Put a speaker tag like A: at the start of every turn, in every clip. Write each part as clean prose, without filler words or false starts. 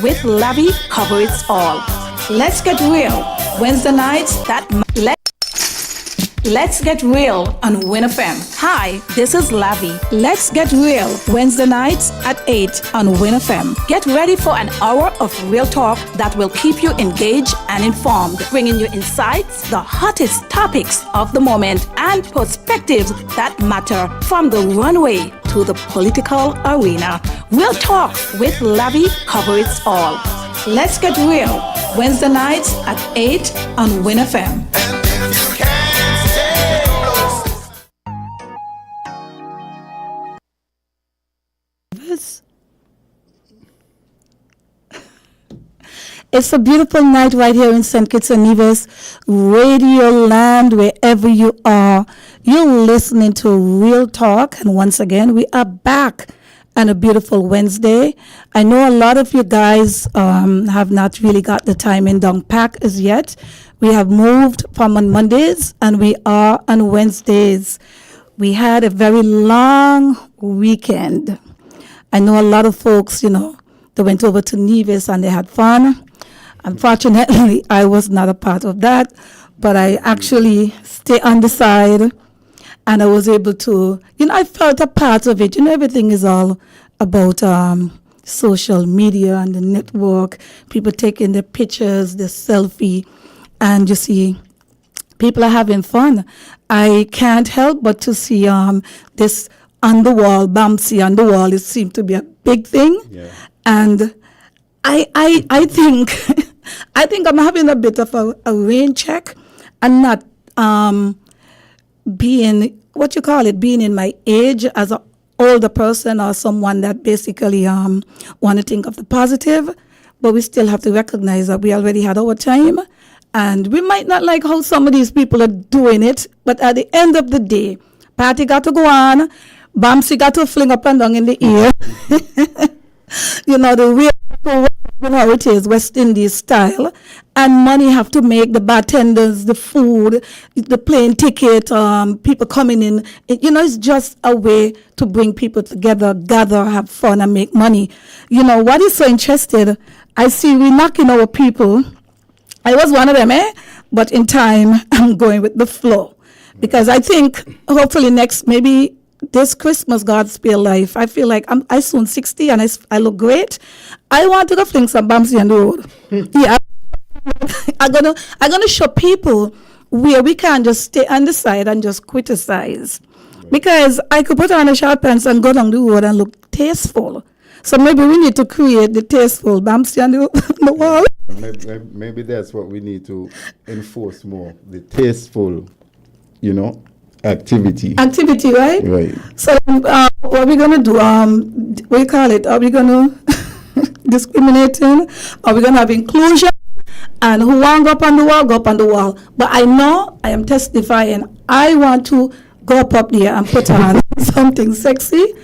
A: with Lavi cover it all. Let's get real. Wednesday nights Let's get real on WINN FM. Hi, this is Lavi. Let's get real Wednesday nights at 8 on WINN FM. Get ready for an hour of real talk that will keep you engaged and informed, bringing you insights, the hottest topics of the moment, and perspectives that matter from the runway to the political arena. Real talk with Lavi cover it all. Let's get real Wednesday nights at 8 on WINN FM.
B: It's a beautiful night right here in St. Kitts and Nevis, Radio Land, wherever you are. You're listening to Real Talk, and once again, we are back on a beautiful Wednesday. I know a lot of you guys have not really got the timing down pack as yet. We have moved from on Mondays, and we are on Wednesdays. We had a very long weekend. I know a lot of folks, they went over to Nevis and they had fun. Unfortunately, I was not a part of that, but I actually stayed on the side and I was able to, I felt a part of it. Everything is all about social media and the network, people taking their pictures, their selfie, and you see, people are having fun. I can't help but to see this on the wall, Bamsi on the wall. It seemed to be a big thing.
C: Yeah.
B: And I think I think I'm having a bit of a rain check and not being being in my age as an older person or someone that basically want to think of the positive, but we still have to recognize that we already had our time and we might not like how some of these people are doing it, but at the end of the day, party got to go on, Bamsi got to fling up and down in the air. The real how it is, West Indies style, and money have to make the bartenders, the food, the plane ticket, people coming in. It's just a way to bring people together, gather, have fun, and make money. What is so interesting, I see we knocking our people. I was one of them, but in time, I'm going with the flow. Because I think, hopefully maybe this Christmas, God's spare life, I feel like I soon 60 and I look great. I want to go fling some Bamsi on the road. Yeah, I'm gonna show people where we can't just stay on the side and just criticize. Because I could put on a short pants and go down the road and look tasteful. So maybe we need to create the tasteful Bamsi on the wall.
C: Maybe that's what we need to enforce more, the tasteful, activity.
B: Activity, right?
C: Right.
B: So what are we going to do? What do you call it? Are we going to discriminating? Are we going to have inclusion? And who want to go up on the wall, go up on the wall. But I know I am testifying. I want to go up there and put on something sexy.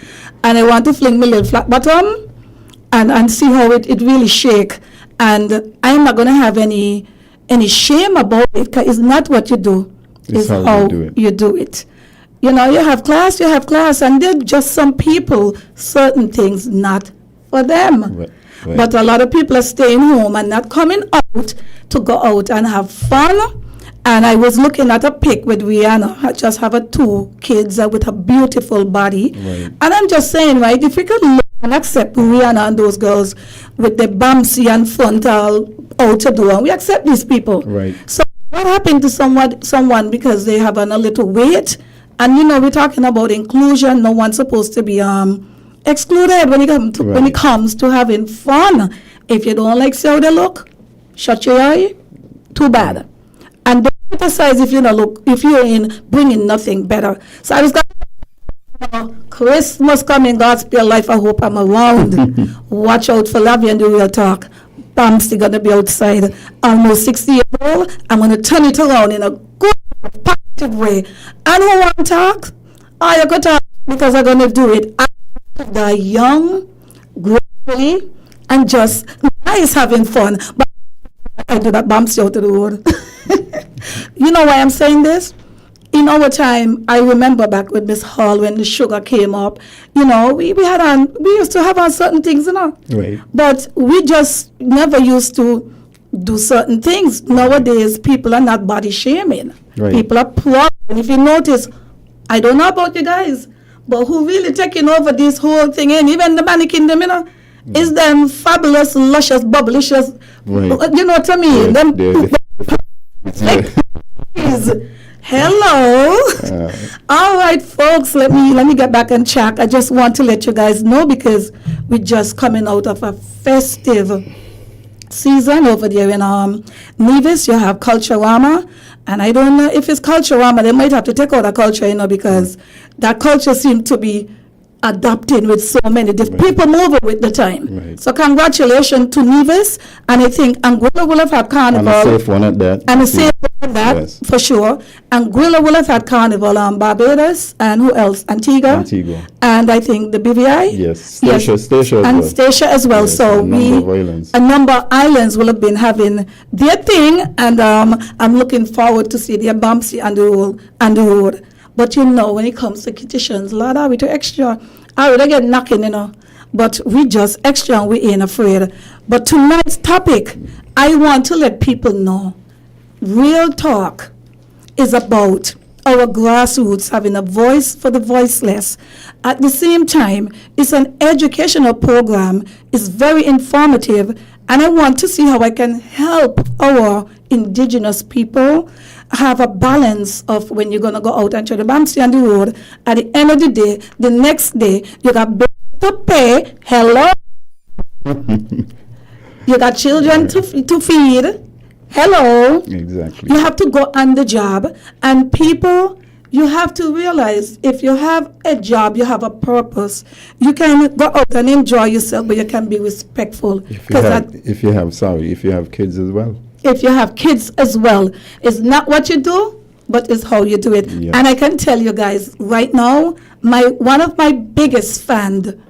B: And I want to fling my little flat bottom and see how it really shake. And I'm not going to have any shame about it because it's not what you do. It's how you do it. You have class, and they're just some people, certain things not for them.
C: Right.
B: But a lot of people are staying home and not coming out to go out and have fun. And I was looking at a pic with Rihanna. I just have 2 kids with a beautiful body.
C: Right.
B: And I'm just saying, right, if we could look and accept Rihanna and those girls with the Bamsi and frontal out to do, and we accept these people.
C: Right.
B: So what happened to someone because they have a little weight? And we're talking about inclusion. No one's supposed to be excluded when it comes to having fun. If you don't like how they look, shut your eye. Too bad. And don't criticize if you ain't bringing nothing better. So I was Christmas coming, God's spare life. I hope I'm around. Watch out for Lavi and the Real Talk. Bamsi gonna be outside, almost 60 years old. I'm gonna turn it around in a good, positive way. And who want to talk? You could talk because I'm gonna do it. The young, gracefully, and just nice having fun. But I do that Bamsi out of the road. You know why I'm saying this? in our time, I remember back with Miss Hall when the sugar came up, you know, we used to have on certain things, you know.
C: Right.
B: But we just never used to do certain things. Nowadays, people are not body shaming.
C: Right.
B: People are proud. And if you notice, I don't know about you guys, but who really taking over this whole thing, and even the mannequin, them, you know, is them fabulous, luscious, bubblicious,
C: Right.
B: you know what I mean? Them Hello. All right, folks, let me get back on track. I just want to let you guys know because we're just coming out of a festive season over there in Nevis. You have Culturama, and I don't know if it's Culturama. They might have to take out a culture, you know, because that culture seems to be adapting with so many different people moving with the time.
C: Right.
B: So congratulations to Nevis, and I think Anguilla will have had carnival.
C: And a safe one at that.
B: And a safe one at that,
C: Yes.
B: for sure. Anguilla will have had carnival on Barbados, and who else? Antigua. And I think the BVI.
C: Yes. Stacia as
B: and
C: well.
B: Stacia as well.
C: Yes,
B: So
C: a number of islands
B: will have been having their thing, and I'm looking forward to see their bumpsy and the road. But you know, when it comes to kitchens, Lord, are we too extra? I would get knocking, you know. But we just extra and we ain't afraid. But tonight's topic, I want to let people know, Real Talk is about our grassroots having a voice for the voiceless. At the same time, it's an educational program. It's very informative, and I want to see how I can help our indigenous people have a balance of when you're going to go out and try the bouncy on the road. At the end of the day, the next day, you got bills to pay. Hello. You got children to feed. Hello.
C: Exactly.
B: You have to go on the job. And people, you have to realize if you have a job, you have a purpose. You can go out and enjoy yourself, but you can be respectful.
C: If you have kids as well.
B: If you have kids as well, it's not what you do, but it's how you do it.
C: Yeah.
B: And I can tell you guys right now, one of my biggest fan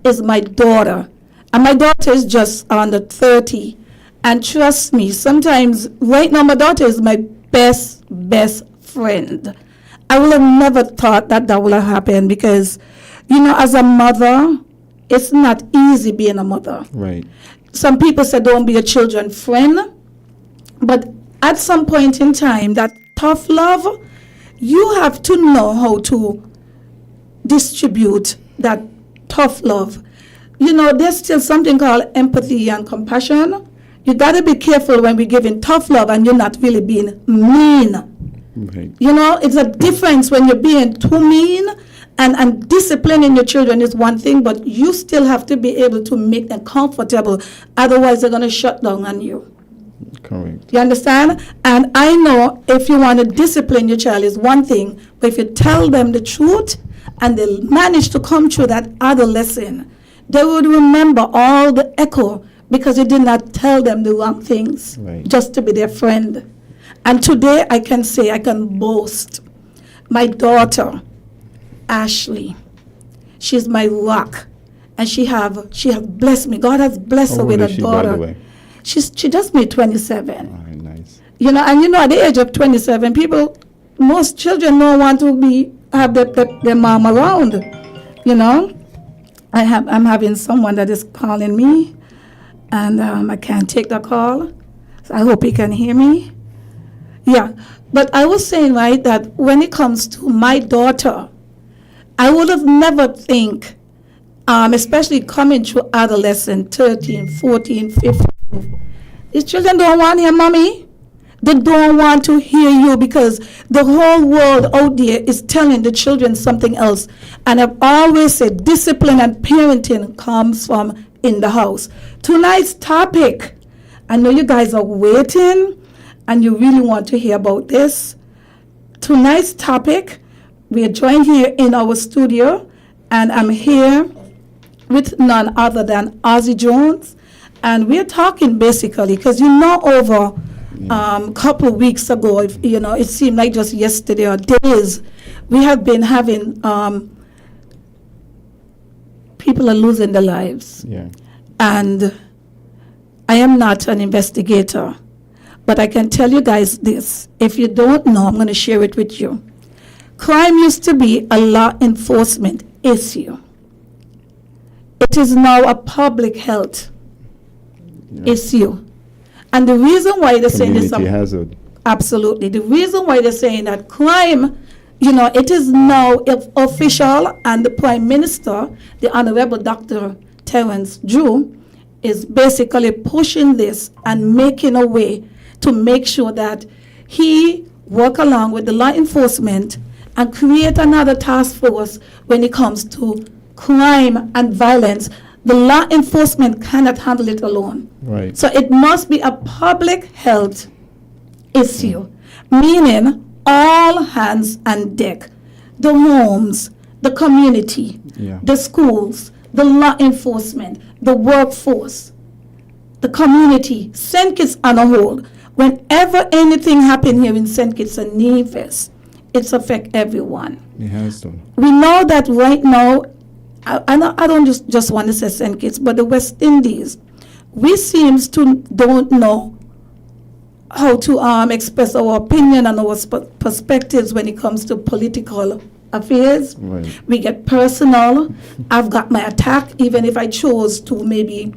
B: is my daughter. And my daughter is just under 30. And trust me, sometimes, right now, my daughter is my best friend. I would have never thought that would have happened because, you know, as a mother, it's not easy being a mother.
C: Right.
B: Some people say don't be a children friend, but at some point in time, that tough love, you have to know how to distribute that tough love. You know, there's still something called empathy and compassion. You got to be careful when we're giving tough love and you're not really being mean.
C: Right.
B: You know, it's a difference when you're being too mean. And disciplining your children is one thing, but you still have to be able to make them comfortable. Otherwise, they're going to shut down on you.
C: Correct.
B: You understand? And I know if you want to discipline your child is one thing, but if you tell them the truth and they manage to come through that adolescence, they would remember all the echo because you did not tell them the wrong things,
C: right,
B: just to be their friend. And today I can say, I can boast, my daughter, Ashley, she's my rock, and she have blessed me. God has blessed her with a daughter. By the way? She just made 27.
C: Oh, nice.
B: You know, and you know, at the age of 27, most children don't want to have their mom around. You know, I'm having someone that is calling me, and I can't take the call. So I hope he can hear me. Yeah, but I was saying, right, that when it comes to my daughter, I would have never think, especially coming through adolescent, 13, 14, 15, these children don't want to hear mommy. They don't want to hear you because the whole world out there is telling the children something else. And I've always said discipline and parenting comes from in the house. Tonight's topic, I know you guys are waiting and you really want to hear about this. Tonight's topic, we are joined here in our studio, and I'm here with none other than Ozzy Jones. And we're talking basically, because you know, over a couple of weeks ago, you know, it seemed like just yesterday or days, we have been having people are losing their lives.
C: Yeah.
B: And I am not an investigator, But I can tell you guys this. If you don't know, I'm going to share it with you. Crime used to be a law enforcement issue. It is now a public health issue. And the reason why they're saying this...
C: Community hazard.
B: Absolutely. The reason why they're saying that crime, it is now official, and the Prime Minister, the Honorable Dr. Terence Drew, is basically pushing this and making a way to make sure that he work along with the law enforcement and create another task force when it comes to crime and violence. The law enforcement cannot handle it alone.
C: Right.
B: So it must be a public health issue, meaning all hands on deck. The homes, the community, the schools, the law enforcement, the workforce, the community, St. Kitts on a whole. Whenever anything happens here in St. Kitts and Nevis, it's affect everyone.
C: It has to.
B: We know that right now, I don't just want to say St. Kitts, but the West Indies, we seems to don't know how to express our opinion and our perspectives when it comes to political affairs.
C: Right.
B: We get personal. I've got my attack, even if I chose to maybe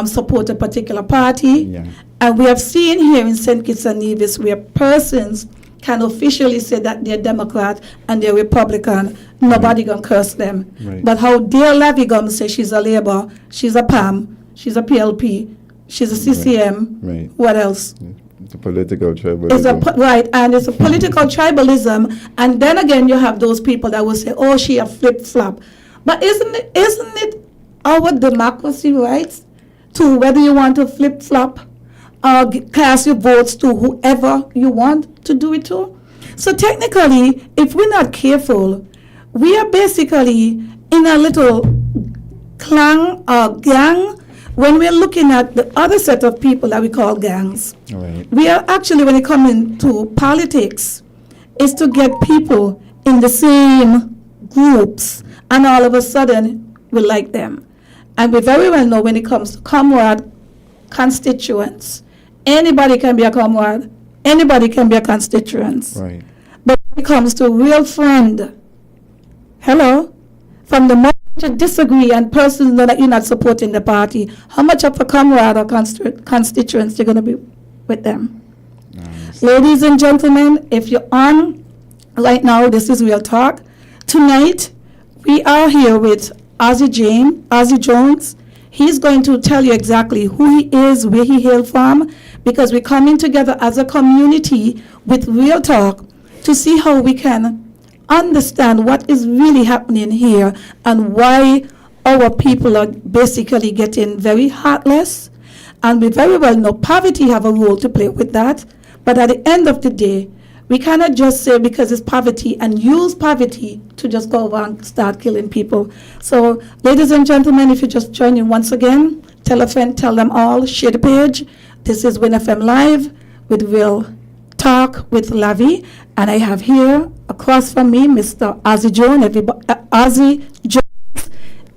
B: support a particular party.
C: Yeah.
B: And we have seen here in St. Kitts and Nevis where persons can officially say that they're Democrat and they're Republican. Nobody gonna curse them.
C: Right.
B: But how dare Lavi Gumbs say she's a Labour, she's a PAM, she's a PLP, she's a CCM.
C: Right.
B: What else?
C: The political
B: It's
C: tribalism.
B: right, and it's a political tribalism. And then again, you have those people that will say, "Oh, she a flip flop," but isn't it our democracy rights to whether you want to flip flop or cast your votes to whoever you want to do it to? So technically, if we're not careful, we are basically in a little clan or gang. When we're looking at the other set of people that we call gangs,
C: Right.
B: we are actually, when it comes into politics, is to get people in the same groups, and all of a sudden we like them. And we very well know when it comes to comrade, constituents, anybody can be a comrade, anybody can be a constituent.
C: Right.
B: But when it comes to real friend, hello, from the moment you disagree and persons know that you're not supporting the party, how much of a comrade or constituents you're going to be with them?
C: Nice.
B: Ladies and gentlemen, if you're on right now, this is Real Talk. Tonight, we are here with Ozzie Jones. He's going to tell you exactly who he is, where he hails from, because we're coming together as a community with Real Talk to see how we can understand what is really happening here and why our people are basically getting very heartless. And we very well know poverty have a role to play with that. But at the end of the day, we cannot just say because it's poverty and use poverty to just go over and start killing people. So, ladies and gentlemen, if you're just joining once again, tell a friend, tell them all, share the page. This is WINN FM Live with Real Talk with Lavi. And I have here across from me Mr. Ozzie Jones. Ozzie Jones.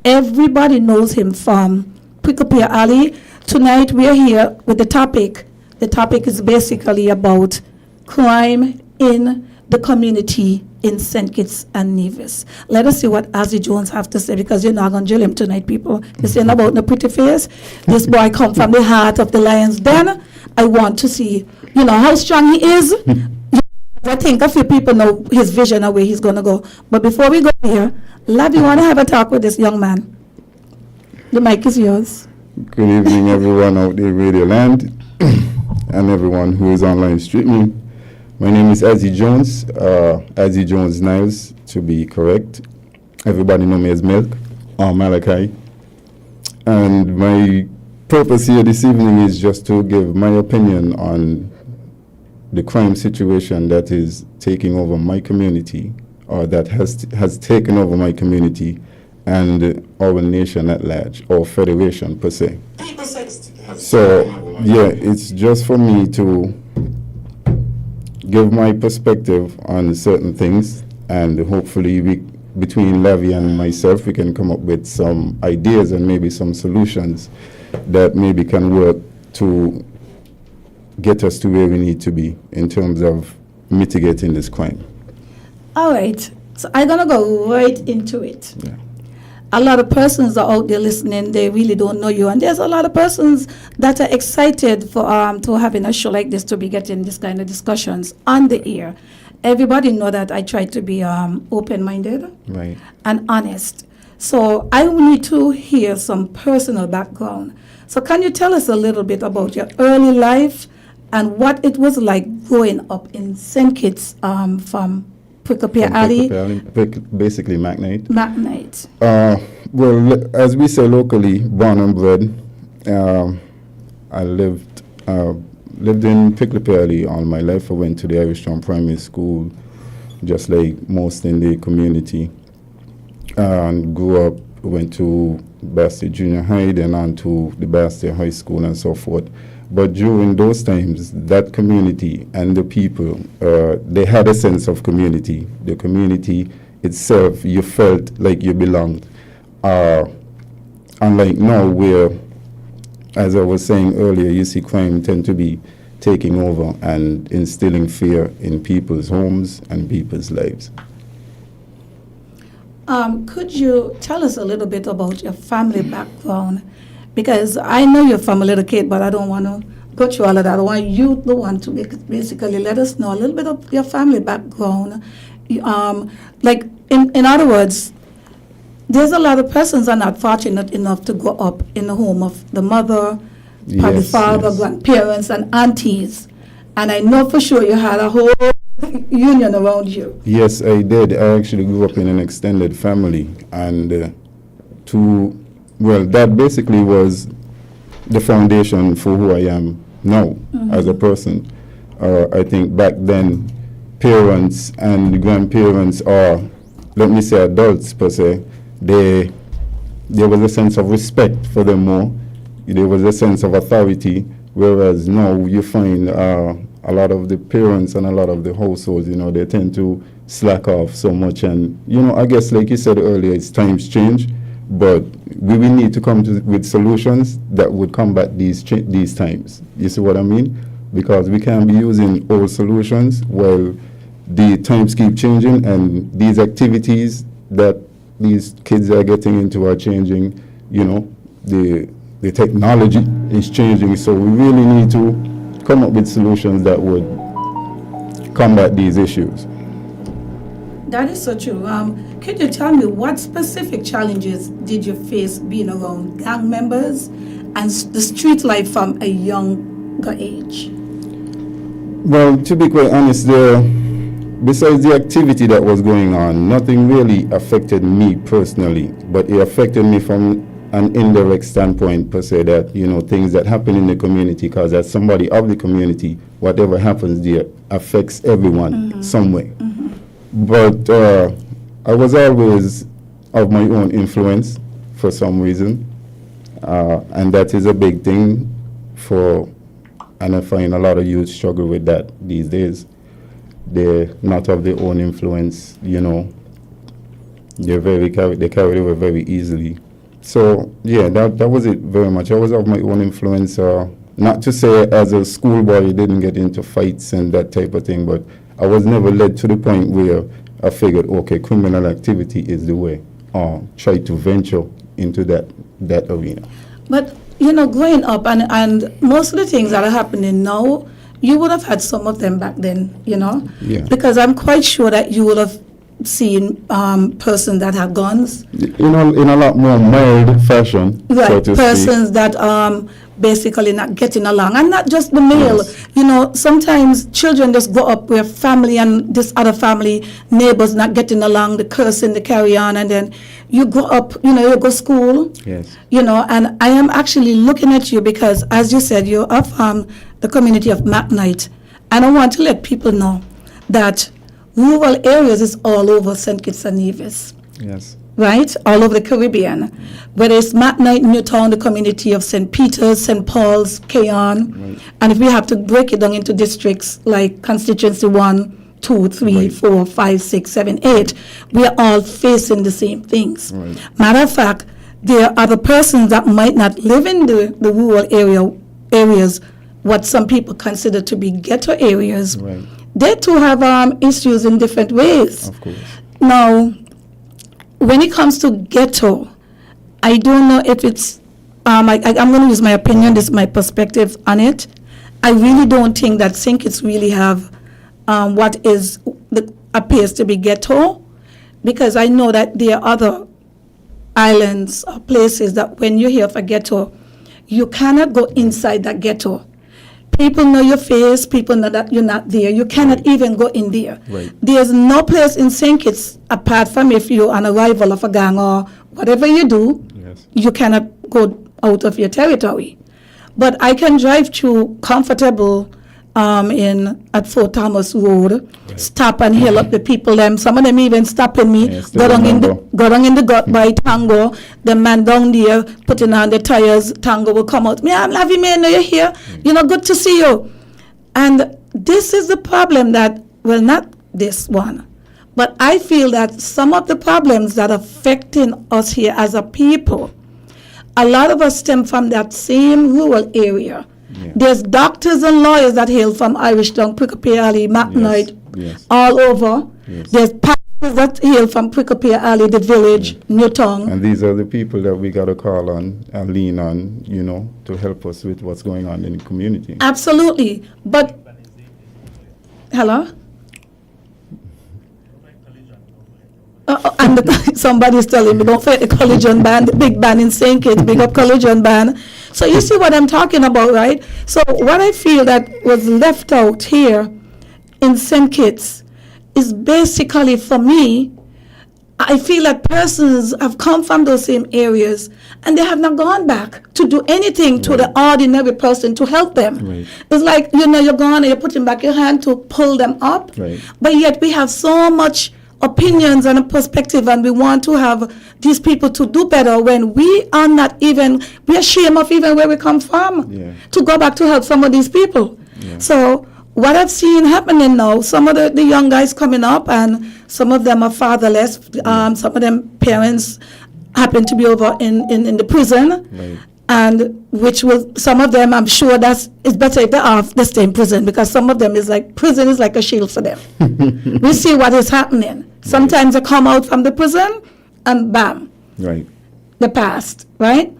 B: Everybody knows him from Pickapia Alley. Tonight we are here with the topic. The topic is basically about crime in the community in St. Kitts and Nevis. Let us see what Ozzie Jones have to say, because you're not going to jail him tonight, people. This ain't about no pretty face. This boy come from the heart of the lion's den. I want to see, how strong he is. I think a few people know his vision and where he's going to go. But before we go here, Lavi, want to have a talk with this young man. The mic is yours.
C: Good evening, everyone out there, Radio Land, and everyone who is online streaming. My name is Ozzie Jones, Ozzie Jones Niles, to be correct. Everybody know me as Milk, or Malachi. And my purpose here this evening is just to give my opinion on the crime situation that is taking over my community, or that has taken over my community and our nation at large, or federation per se. So, yeah, it's just for me to give my perspective on certain things, and hopefully between Lavi and myself, we can come up with some ideas and maybe some solutions that maybe can work to get us to where we need to be in terms of mitigating this crime.
B: All right. So I'm going to go right into it.
C: Yeah.
B: A lot of persons are out there listening. They really don't know you. And there's a lot of persons that are excited for to having a show like this, to be getting this kind of discussions on the air. Everybody know that I try to be open-minded
C: Right.
B: and honest. So I need to hear some personal background. So can you tell us a little bit about your early life and what it was like growing up in St. Kitts from Pricklepear Alley?
C: Basically, McKnight.
B: McKnight.
C: Well, as we say locally, born and bred. I lived in Pricklepear Alley all my life. I went to the Irish Town Primary School, just like most in the community. And grew up, went to Bastille Junior High, then on to the Bastille High School and so forth. But during those times, that community and the people, they had a sense of community. The community itself, you felt like you belonged. Unlike now, where, as I was saying earlier, you see crime tend to be taking over and instilling fear in people's homes and people's lives.
B: Could you tell us a little bit about your family background? Because I know you're from a little kid, but I don't want to go through all of that. I want you, the one, to basically let us know a little bit of your family background. Like, in other words, there's a lot of persons are not fortunate enough to grow up in the home of the mother, probably father, grandparents, and aunties. And I know for sure you had a whole union around you.
C: Yes, I did. I actually grew up in an extended family, and that basically was the foundation for who I am now as a person. I think back then, parents and grandparents, or let me say adults per se, there was a sense of respect for them more. There was a sense of authority, whereas now you find a lot of the parents and a lot of the households, they tend to slack off so much. And, I guess like you said earlier, it's times change, but we will need to come with solutions that would combat these times. You see what I mean? Because we can't be using old solutions while the times keep changing, and these activities that these kids are getting into are changing. The technology is changing, so we really need to come up with solutions that would combat these issues.
B: That is so true. Could you tell me what specific challenges did you face being around gang members and the street life from a younger age?
C: Well, to be quite honest, besides the activity that was going on, nothing really affected me personally, but it affected me from an indirect standpoint per se, that things that happen in the community, because as somebody of the community, whatever happens there affects everyone some way. But I was always of my own influence for some reason, and that is a big thing and I find a lot of youth struggle with that these days. They're not of their own influence, they carry away very easily. So, yeah, that was it very much. I was of my own influence. Not to say as a schoolboy I didn't get into fights and that type of thing, but I was never led to the point where I figured, okay, criminal activity is the way, or try to venture into that arena.
B: But, growing up, and most of the things that are happening now, you would have had some of them back then,
C: Yeah.
B: Because I'm quite sure that you would have seen persons that have guns.
C: In a lot more mild fashion,
B: right,
C: so to
B: persons
C: speak.
B: That basically not getting along, and not just the male.
C: Yes.
B: Sometimes children just grow up with family and this other family, neighbors not getting along, the cursing, the carry on, and then you grow up, you go school.
C: Yes.
B: And I am actually looking at you because, as you said, you're from the community of McKnight, and I want to let people know that rural areas is all over St. Kitts and Nevis.
C: Yes.
B: Right? All over the Caribbean. Whether it's McKnight, Newtown, the community of St. Peter's, St. Paul's, Cayon. Right. And if we have to break it down into districts like constituency 1, 2, 3, right. 4, 5, 6, 7, 8, we are all facing the same things. Right. Matter of fact, there are other persons that might not live in the rural areas what some people consider to be ghetto areas,
C: Right.
B: they too have issues in different ways.
C: Of course.
B: Now, when it comes to ghetto, I don't know if it's, I'm going to use my opinion, this is my perspective on it. I really don't think that St. Kitts really have what appears to be ghetto, because I know that there are other islands or places that when you hear of a ghetto, you cannot go inside that ghetto. People know your face, people know that you're not there. You cannot even go in there.
C: Right.
B: There's no place in St. Kitts, apart from if you're an arrival of a gang or whatever you do,
C: Yes.
B: you cannot go out of your territory. But I can drive through comfortable at Fort Thomas Road, stop and hail up the people. Some of them even stopping me,
C: Yes,
B: go down in the gut
C: Mm.
B: by Tango. The man down there putting on the tires, Tango will come out. I'm Lavi, man, know you're here. Good to see you. And this is the problem that, well, not this one, but I feel that some of the problems that are affecting us here as a people, a lot of us stem from that same rural area.
C: Yeah.
B: There's doctors and lawyers that hail from Irish Town, Prickapere Alley, McNight,
C: Yes.
B: all over.
C: Yes.
B: There's pastors that hail from Prickapere Alley, the village, Newtown.
C: And these are the people that we got to call on and lean on, to help us with what's going on in the community.
B: Absolutely. But, hello? And somebody's telling me, don't forget the Collision Band, the big band in St. Kitts, big up Collision Band. So you see what I'm talking about, right? So what I feel that was left out here in St. Kitts is basically, for me, I feel that persons have come from those same areas and they have not gone back to do anything to the ordinary person to help them.
C: Right.
B: It's like, you're gone and you're putting back your hand to pull them up.
C: Right.
B: But yet we have so much opinions and a perspective, and we want to have these people to do better when we are not even, we're ashamed of even where we come from, to go back to help some of these people.
C: Yeah.
B: So what I've seen happening now, some of the young guys coming up, and some of them are fatherless, some of them parents happen to be over in the prison,
C: Right.
B: and which will, some of them, I'm sure it's better if they stay in prison, because some of them is like, prison is like a shield for them. We see what is happening. Sometimes they come out from the prison and bam,
C: Right.
B: the past, right?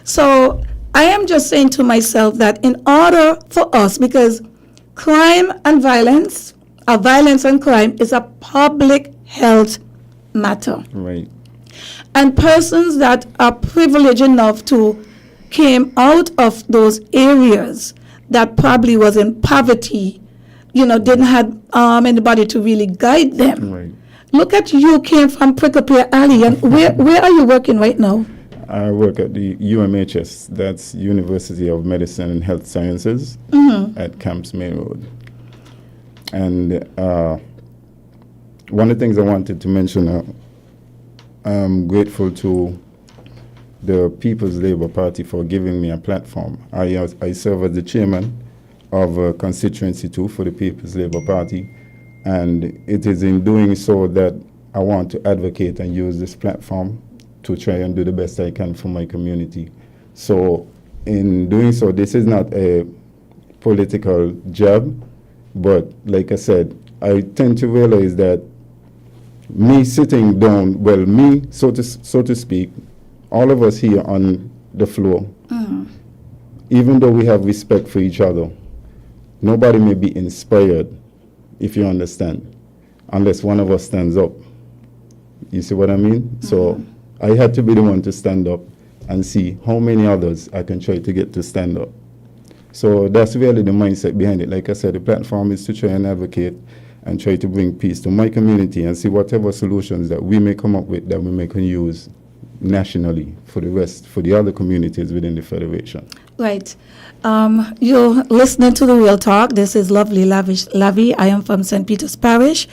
B: So I am just saying to myself that in order for us, because crime and violence, violence and crime is a public health matter.
C: Right.
B: And persons that are privileged enough to came out of those areas that probably was in poverty, didn't have anybody to really guide them.
C: Right.
B: Look at you, came from Prickapere Alley, and where are you working right now?
C: I work at the UMHS, that's University of Medicine and Health Sciences, at Camps Main Road. And one of the things I wanted to mention, I'm grateful to the People's Labour Party for giving me a platform. I serve as the chairman of Constituency 2 for the People's Labour Party, and it is in doing so that I want to advocate and use this platform to try and do the best I can for my community. So in doing so, this is not a political job, but like I said, I tend to realize that me sitting down, well, me, so to speak, all of us here on the floor, even though we have respect for each other, nobody may be inspired, if you understand, unless one of us stands up. You see what I mean? So I had to be the one to stand up and see how many others I can try to get to stand up. So that's really the mindset behind it. Like I said, the platform is to try and advocate and try to bring peace to my community and see whatever solutions that we may come up with that we may can use nationally for the other communities within the Federation.
B: Right. You're listening to The Real Talk. This is lovely Lavi. I am from St. Peter's Parish.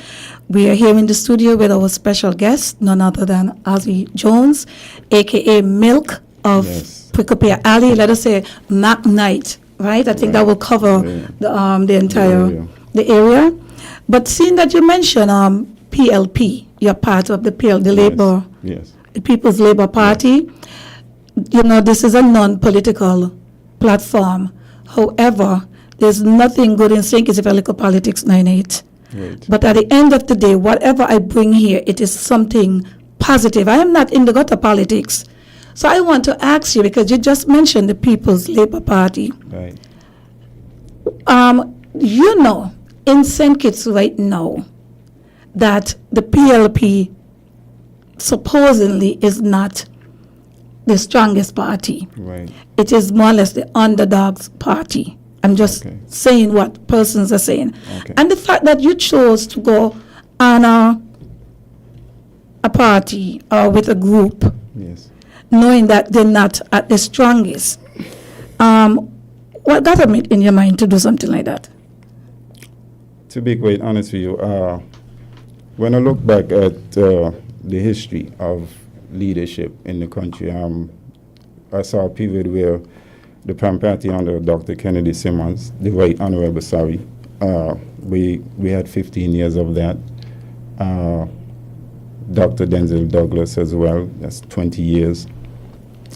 B: We are here in the studio with our special guest, none other than Ozzy Jones, a.k.a. Milk of Prickapere Alley. Let us say McNight, right? I think that will cover the entire the area. But seeing that you mentioned PLP, you're part of the Labor, the People's Labour Party. This is a non-political platform. However, there's nothing good in saying it's a little politics 98.
C: Right.
B: But at the end of the day, whatever I bring here, it is something positive. I am not in the gutter politics. So I want to ask you, because you just mentioned the People's Labour Party.
C: Right.
B: You know, in St. Kitts right now, that the PLP supposedly is not the strongest party.
C: Right.
B: It is more or less the underdogs party. I'm just
C: Okay.
B: saying what persons are saying.
C: Okay.
B: And the fact that you chose to go on a party or with a group,
C: Yes.
B: knowing that they're not at the strongest, what got them in your mind to do something like that?
C: To be quite honest with you, when I look back at the history of leadership in the country, I saw a period where the PAM party under Dr. Kennedy Simmons, the Right Honorable, we had 15 years of that. Dr. Denzel Douglas as well, that's 20 years.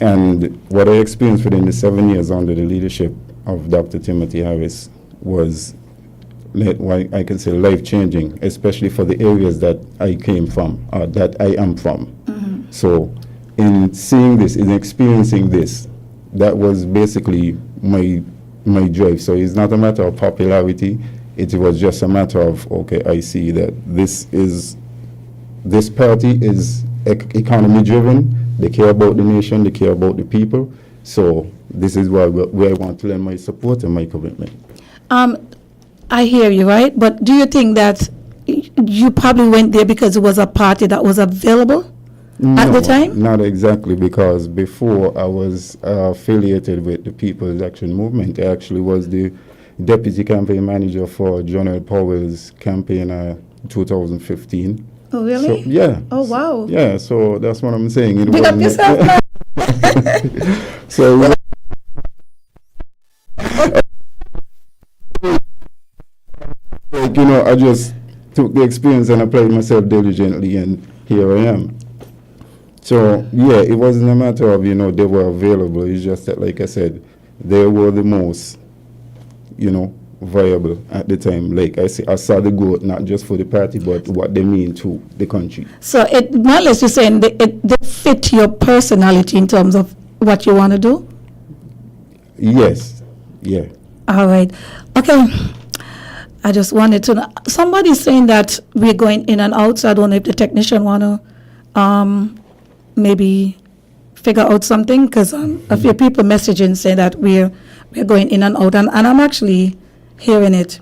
C: And what I experienced within the 7 years under the leadership of Dr. Timothy Harris was, I can say, life-changing, especially for the areas that I came from, that I am from. Mm-hmm. So in seeing this, in experiencing this, that was basically my drive. So it's not a matter of popularity. It was just a matter of, okay, I see that this party is economy driven. They care about the nation. They care about the people. So this is where I want to lend my support and my commitment.
B: I hear you, right? But do you think that you probably went there because it was a party that was available at the time?
C: Not exactly, because before I was affiliated with the People's Action Movement. I actually was the deputy campaign manager for John L. Powell's campaign 2015.
B: Oh, really?
C: So, yeah.
B: Oh, wow.
C: Yeah, so that's what I'm saying.
B: Big up yourself now.
C: So I just took the experience and applied myself diligently, and here I am. So, yeah, it wasn't a matter of, they were available. It's just that, like I said, they were the most, viable at the time. Like I saw the growth, not just for the party, but what they mean to the country.
B: So, it more or less you're saying they fit your personality in terms of what you want to do?
C: Yes. Yeah.
B: All right. Okay. I just wanted to know. Somebody's saying that we're going in and out, so I don't know if the technician want to maybe figure out something, because a few people messaging saying that we're going in and out, and I'm actually hearing it.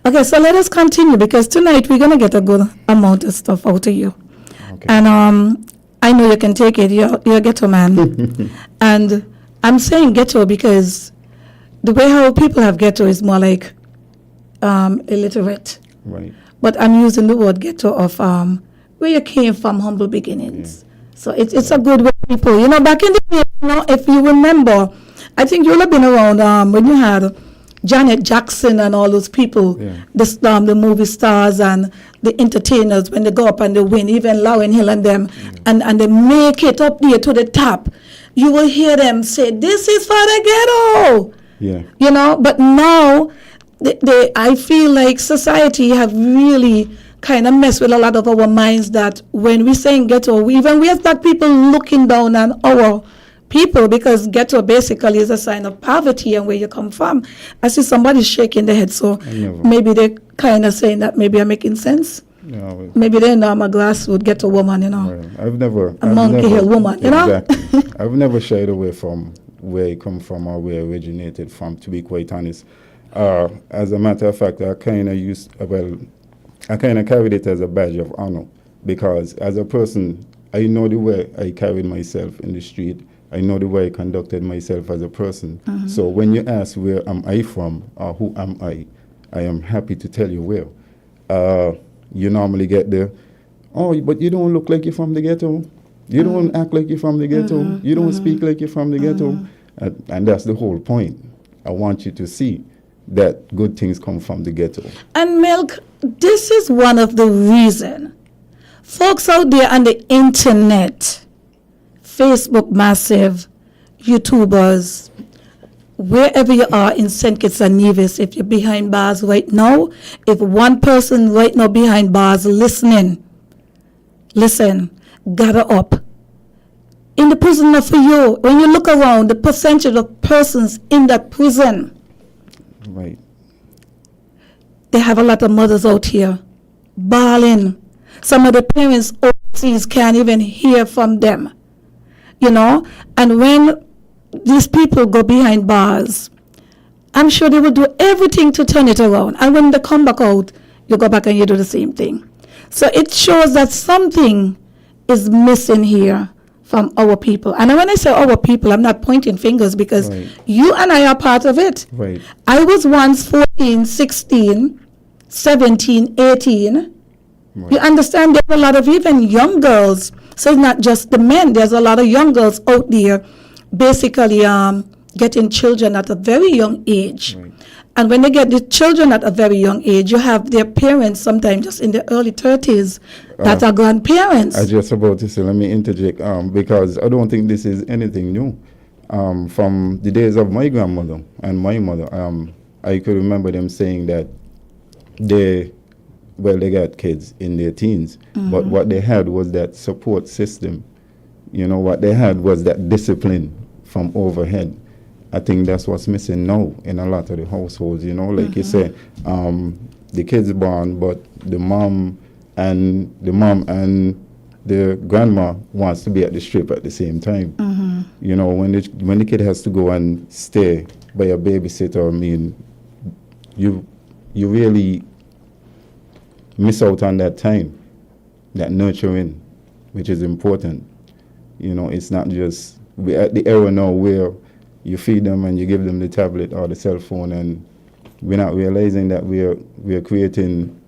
B: Okay, so let us continue, because tonight we're going to get a good amount of stuff out of you.
C: Okay.
B: And I know you can take it. You're a ghetto man. And I'm saying ghetto because the way how people have ghetto is more like illiterate.
C: Right.
B: But I'm using the word ghetto of where you came from, humble beginnings. Yeah. So it's a good way, people. Back in the day, if you remember, I think you'll have been around when you had Janet Jackson and all those people,
C: yeah.
B: the movie stars and the entertainers, when they go up and they win, even Laverne Hill and them, and they make it up there to the top, you will hear them say, "This is for the ghetto."
C: Yeah.
B: But now, I feel like society have really kind of messed with a lot of our minds, that when we saying ghetto, we have that people looking down on our people, because ghetto basically is a sign of poverty and where you come from. I see somebody shaking their head, so maybe they're kind of saying that maybe I'm making sense.
C: No,
B: maybe they know I'm a grassroots ghetto woman,
C: Well,
B: a Monkey Hill woman,
C: exactly. I've never shied away from where I come from or where I originated from, to be quite honest. As a matter of fact, I kind of carried it as a badge of honor, because as a person, I know the way I carried myself in the street. I know the way I conducted myself as a person. Mm-hmm. So when you ask where am I from or who am I am happy to tell you where. You normally get the, "Oh, but you don't look like you're from the ghetto. You don't act like you're from the ghetto. You don't speak like you're from the ghetto." And that's the whole point. I want you to see that good things come from the ghetto.
B: And Milk, this is one of the reasons folks out there on the internet, Facebook massive, YouTubers, wherever you are in St. Kitts and Nevis, if you're behind bars right now, if one person right now behind bars listening, listen, gather up. In the prison for you, when you look around, the percentage of persons in that prison,
C: Right.
B: they have a lot of mothers out here bawling. Some of the parents overseas can't even hear from them, you know. And when these people go behind bars, I'm sure they will do everything to turn it around. And when they come back out, you go back and you do the same thing. So it shows that something is missing here from our people. And when I say our people, I'm not pointing fingers, because
C: Right.
B: you and I are part of it.
C: Right.
B: I was once 14, 16, 17, 18.
C: Right.
B: You understand, there's a lot of even young girls. So it's not just the men. There's a lot of young girls out there basically getting children at a very young age.
C: Right.
B: And when they get the children at a very young age, you have their parents sometimes just in the early 30s that are grandparents.
C: I just about to say, let me interject, because I don't think this is anything new. From the days of my grandmother and my mother, I could remember them saying that they got kids in their teens, but what they had was that support system. You know, what they had was that discipline from overhead. I think that's what's missing now in a lot of the households, you know, like you say, the kids born, but the mom and the grandma wants to be at the strip at the same time. You know, when the kid has to go and stay by a babysitter, I mean, you really miss out on that time, that nurturing, which is important. You know, it's not just, we're at the era now where you feed them and you give them the tablet or the cell phone, and we're not realizing that we're creating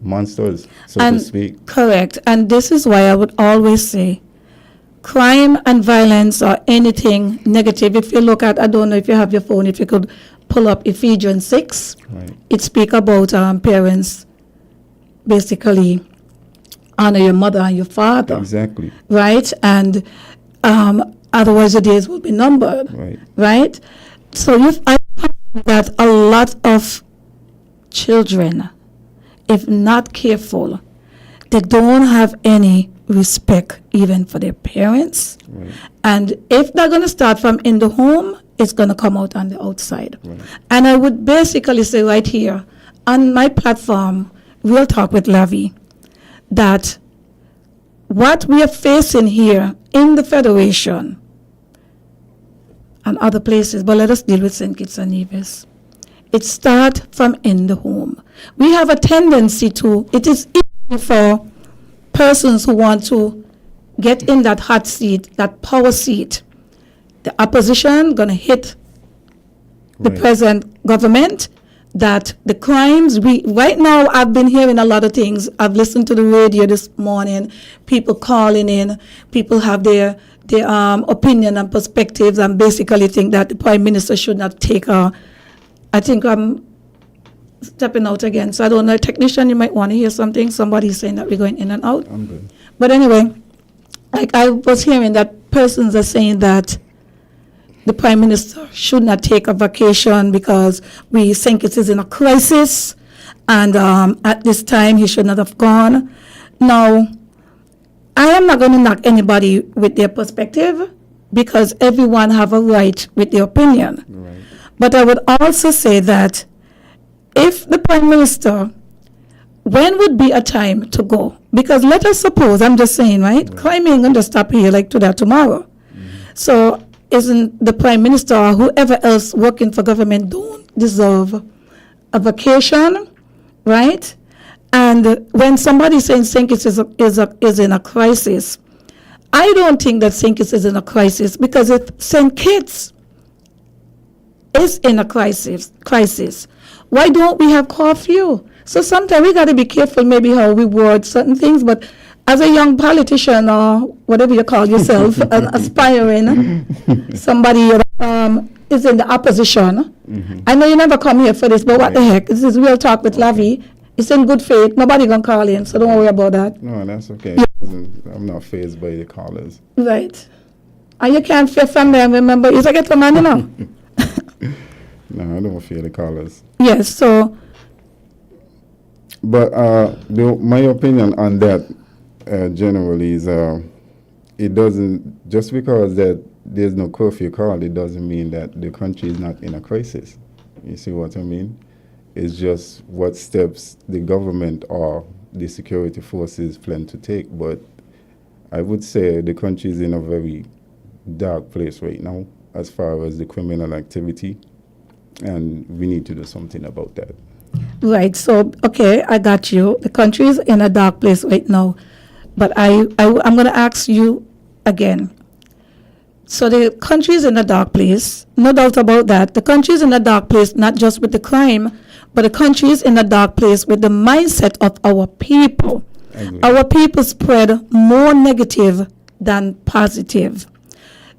C: monsters, so to speak.
B: Correct. And this is why I would always say crime and violence or anything negative. If you look at, I don't know if you have your phone, if you could pull up Ephesians 6,
C: Right.
B: it speaks about parents basically honor your mother and your father.
C: Exactly.
B: Right? And otherwise the days will be numbered.
C: Right.
B: Right? So I find that a lot of children, if not careful, they don't have any respect even for their parents.
C: Right.
B: And if they're going to start from in the home, it's going to come out on the outside.
C: Right.
B: And I would basically say right here on my platform, Real Talk with Lavi, that what we are facing here in the Federation and other places, but let us deal with St. Kitts and Nevis. It starts from in the home. We have a tendency to, it is easy for persons who want to get in that hot seat, that power seat. The opposition going to hit the
C: Right.
B: present government, that the crimes, right now I've been hearing a lot of things. I've listened to the radio this morning, people calling in, people have their opinion and perspectives, and basically think that the Prime Minister should not take I think I'm stepping out again, so I don't know, technician, you might want to hear something. Somebody's saying that we're going in and out.
C: I'm good.
B: But anyway, like I was hearing that persons are saying that the Prime Minister should not take a vacation because we think it is in a crisis, and at this time he should not have gone. Now, I am not going to knock anybody with their perspective, because everyone have a right with their opinion.
C: Right.
B: But I would also say that if the Prime Minister, when would be a time to go? Because let us suppose, I'm just saying, right? Crime ain't going to stop here like today or tomorrow. So isn't the Prime Minister or whoever else working for government don't deserve a vacation, right? And when somebody saying St. Kitts is in a crisis, I don't think that St. Kitts is in a crisis, because if St. Kitts is in a crisis, why don't we have curfew? So sometimes we got to be careful maybe how we word certain things, but as a young politician or whatever you call yourself, an aspiring somebody is in the opposition. I know you never come here for this, but what the heck? This is Real Talk with Lavi. It's in good faith. Nobody gonna call in, so don't worry about that.
C: No, that's okay. I'm not fazed by the callers.
B: Right. And you can't fear from them, remember? You're a get man, you know.
C: No, I don't feel the callers.
B: Yes, so
C: But my opinion on that generally is it doesn't, just because that there's no curfew call, it doesn't mean that the country is not in a crisis. You see what I mean? It's just what steps the government or the security forces plan to take. But I would say the country is in a very dark place right now as far as the criminal activity, and we need to do something about that.
B: right, so okay, I got you. The country is in a dark place right now, but I'm going to ask you again. So the country is in a dark place, no doubt about that. The country is in a dark place, not just with the crime, but the country is in a dark place with the mindset of our people. Our people spread more negative than positive.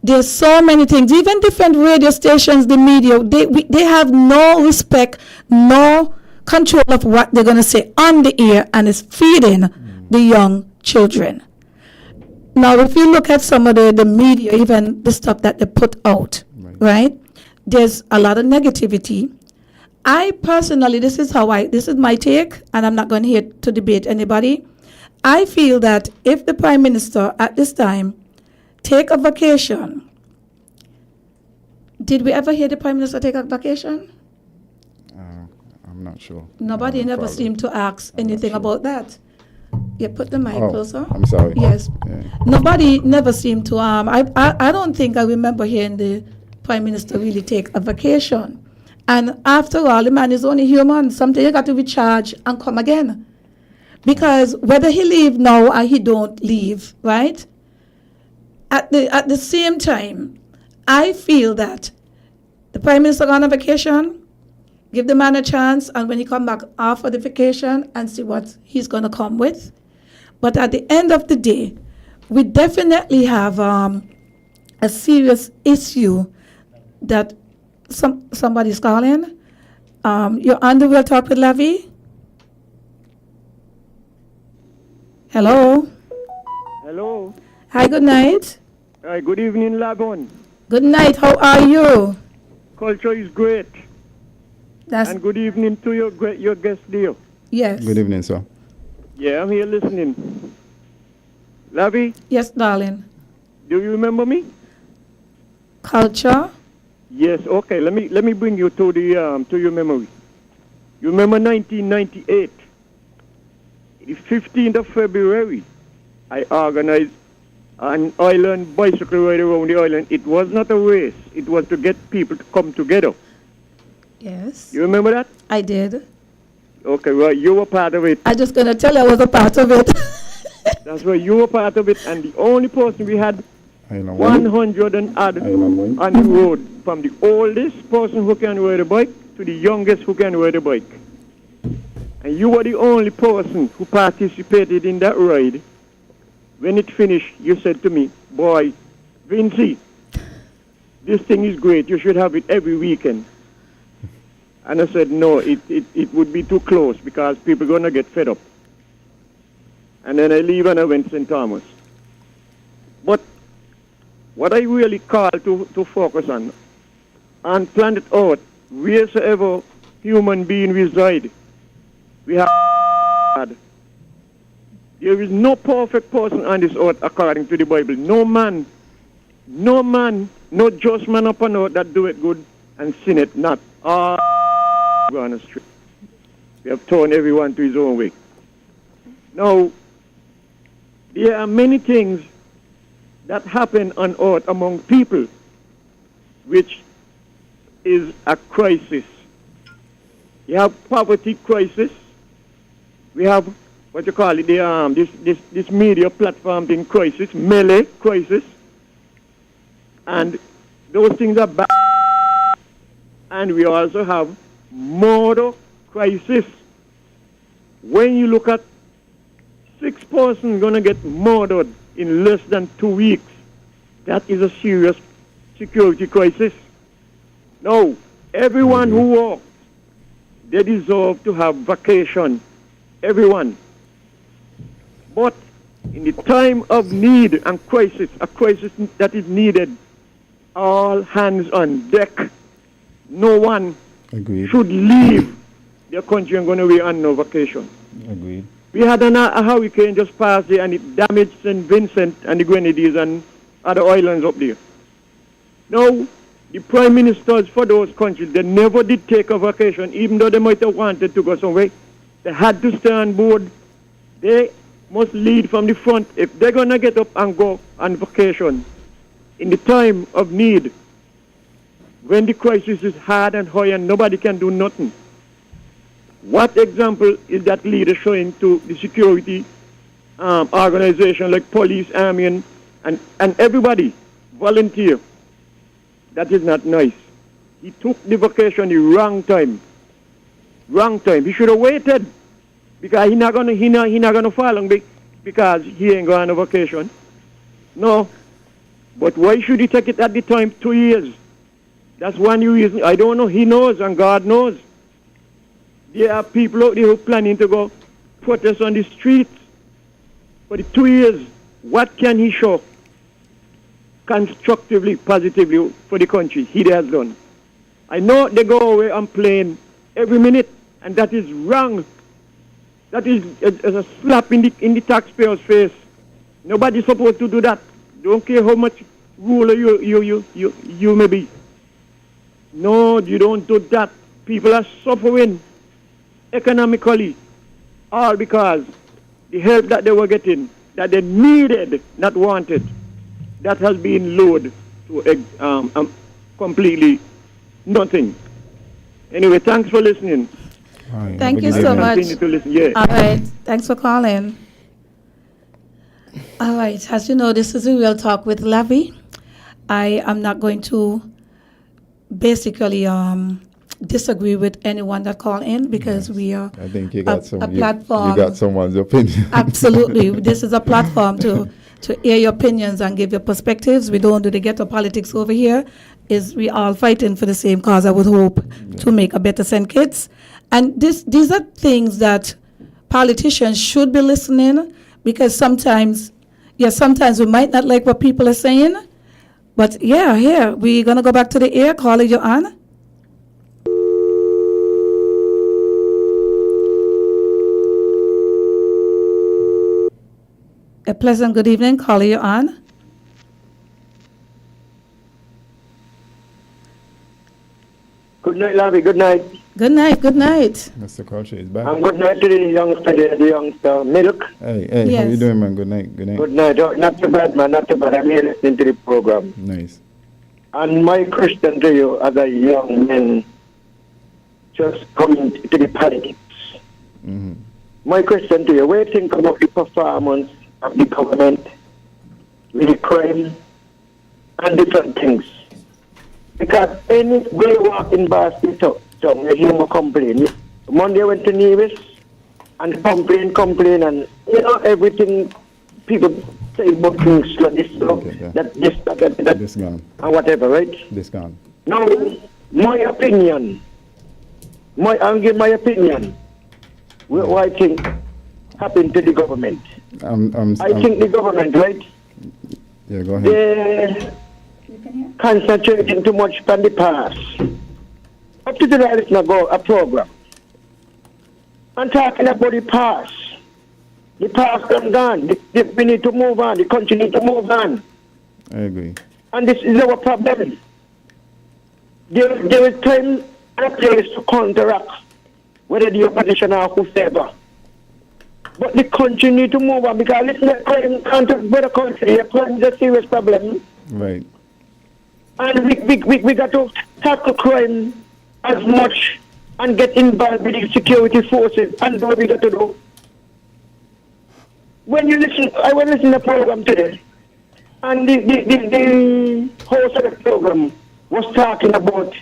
B: There's so many things, even different radio stations, the media, they have no respect, no control of what they're going to say on the air, and it's feeding the young children. Now, if you look at some of the media, even the stuff that they put out, right? There's a lot of negativity. I personally, this is my take, and I'm not going here to debate anybody. I feel that if the Prime Minister at this time take a vacation, did we ever hear the Prime Minister take a vacation?
C: I'm not sure.
B: Nobody never seemed to ask anything about that. Yeah, put the mic closer.
C: I'm sorry.
B: Yes.
C: Yeah.
B: Nobody never seemed to, I don't think I remember hearing the Prime Minister really take a vacation. And after all, the man is only human. Sometimes you got to recharge and come again. Because whether he leave now or he don't leave, right? At the same time, I feel that the Prime Minister go on a vacation, give the man a chance, and when he come back after the vacation and see what he's going to come with. But at the end of the day, we definitely have a serious issue that somebody's calling. You're on the Real Talk with Lavi. Hello.
D: Hello.
B: Hi, good night.
D: Good evening, Laverne.
B: Good night, how are you?
D: Culture is great. And good evening to your guest dear.
B: Yes.
C: Good evening, sir.
D: Yeah, I'm here listening. Lavi,
B: Yes, darling.
D: do you remember me?
B: Culture.
D: Yes. Okay. Let me bring you to your memory. You remember 1998, the 15th of February, I organized an island bicycle ride around the island. It was not a race. It was to get people to come together.
B: Yes.
D: You remember that?
B: I did.
D: Okay, well, you were part of it.
B: I'm just going to tell you I was a part of it.
D: That's why you were part of it, and the only person we had 100 and odd on the road, from the oldest person who can ride a bike to the youngest who can ride a bike. And you were the only person who participated in that ride. When it finished, you said to me, boy, Vinci, this thing is great. You should have it every weekend. And I said, no, it would be too close because people are going to get fed up. And then I leave and I went to St. Thomas. But what I really call to focus on planet Earth, wheresoever human being reside, we have God. There is no perfect person on this earth according to the Bible. No man, no just man upon earth that do it good and sin it not. All gone astray. We have torn everyone to his own way. Now, there are many things that happen on earth among people, which is a crisis. You have poverty crisis. We have what you call it, this media platform thing crisis, melee crisis, and those things are bad. And we also have murder crisis. When you look at 6 persons going to get murdered in less than 2 weeks, that is a serious security crisis. Now, everyone who works, they deserve to have vacation. Everyone. But in the time of need and crisis, a crisis that is needed, all hands on deck. no one
C: Agreed.
D: should leave their country and go away on no vacation.
C: Agreed.
D: We had a hurricane just past there, and it damaged St. Vincent and the Grenadines and other islands up there. Now, the prime ministers for those countries, they never did take a vacation, even though they might have wanted to go somewhere. They had to stay on board. They must lead from the front. If they're going to get up and go on vacation in the time of need, when the crisis is hard and high and nobody can do nothing, what example is that leader showing to the security organization like police, army, and everybody, volunteer? That is not nice. He took the vacation the wrong time. Wrong time. He should have waited, because he not gonna fall on because he ain't going on a vacation. No. But why should he take it at the time 2 years? That's one reason. I don't know. He knows, and God knows. There are people out there who are planning to go protest on the streets for the 2 years. What can he show constructively, positively for the country? He has done. I know they go away and playing every minute, and that is wrong. That is a slap in the taxpayer's face. Nobody's supposed to do that. Don't care how much ruler you may be. No, you don't do that. People are suffering economically, all because the help that they were getting, that they needed, not wanted, that has been lowered to completely nothing. Anyway, thanks for listening.
C: Right.
B: Thank you
C: Good
B: so
C: night.
B: much.
D: Continue to listen. Yeah.
B: All right. Thanks for calling. All right. As you know, this is a real talk with Lavi. I am not going to basically disagree with anyone that call in, because we are
C: I think you got
B: a platform.
C: You got someone's opinion.
B: Absolutely. This is a platform to air your opinions and give your perspectives. We don't do the ghetto politics over here. We all fighting for the same cause, I would hope, to make a better St. Kitts. And these are things that politicians should be listening, because sometimes we might not like what people are saying, but here, we're going to go back to the air. Caller, you're on. A pleasant good evening. Caller, you're on.
E: Good night, Lavi. Good night.
B: Good night. Good night.
C: Mr. Croucher is back.
E: And good night to the youngster, Milk.
C: Hey, how
B: Yes.
C: you doing, man? Good night. Good night.
E: Good night. Oh, not too bad, man. Not too bad. I'm here listening to the program.
C: Nice.
E: And my question to you, as a young man, just coming to the politics.
C: Mm-hmm.
E: My question to you, what do you think about the performance of the government with the crime and different things? Because any way walking past the town, you hear more complain. Monday I went to Nevis and complain, and everything people say about things like this, that,
C: This gone.
E: and whatever, right?
C: This gone.
E: Now, my opinion, I'll give my opinion. What I think happened to the government. I think the government, right?
C: Yeah, go ahead.
E: They're concentrating too much on the past. Up to the right is not a program. I'm talking about the past. The past is gone. We need to move on. The country needs to move on.
C: I agree.
E: And this is our problem. There is time and a place to counteract, whether the opposition or whoever. But the country needs to move on, because listen, crime can't be the country. Crime is a serious problem.
C: Right.
E: And we got to tackle crime as much and get involved with the security forces, and what we got to do. When you listen, I was listening to the program today, and the host of the program was talking about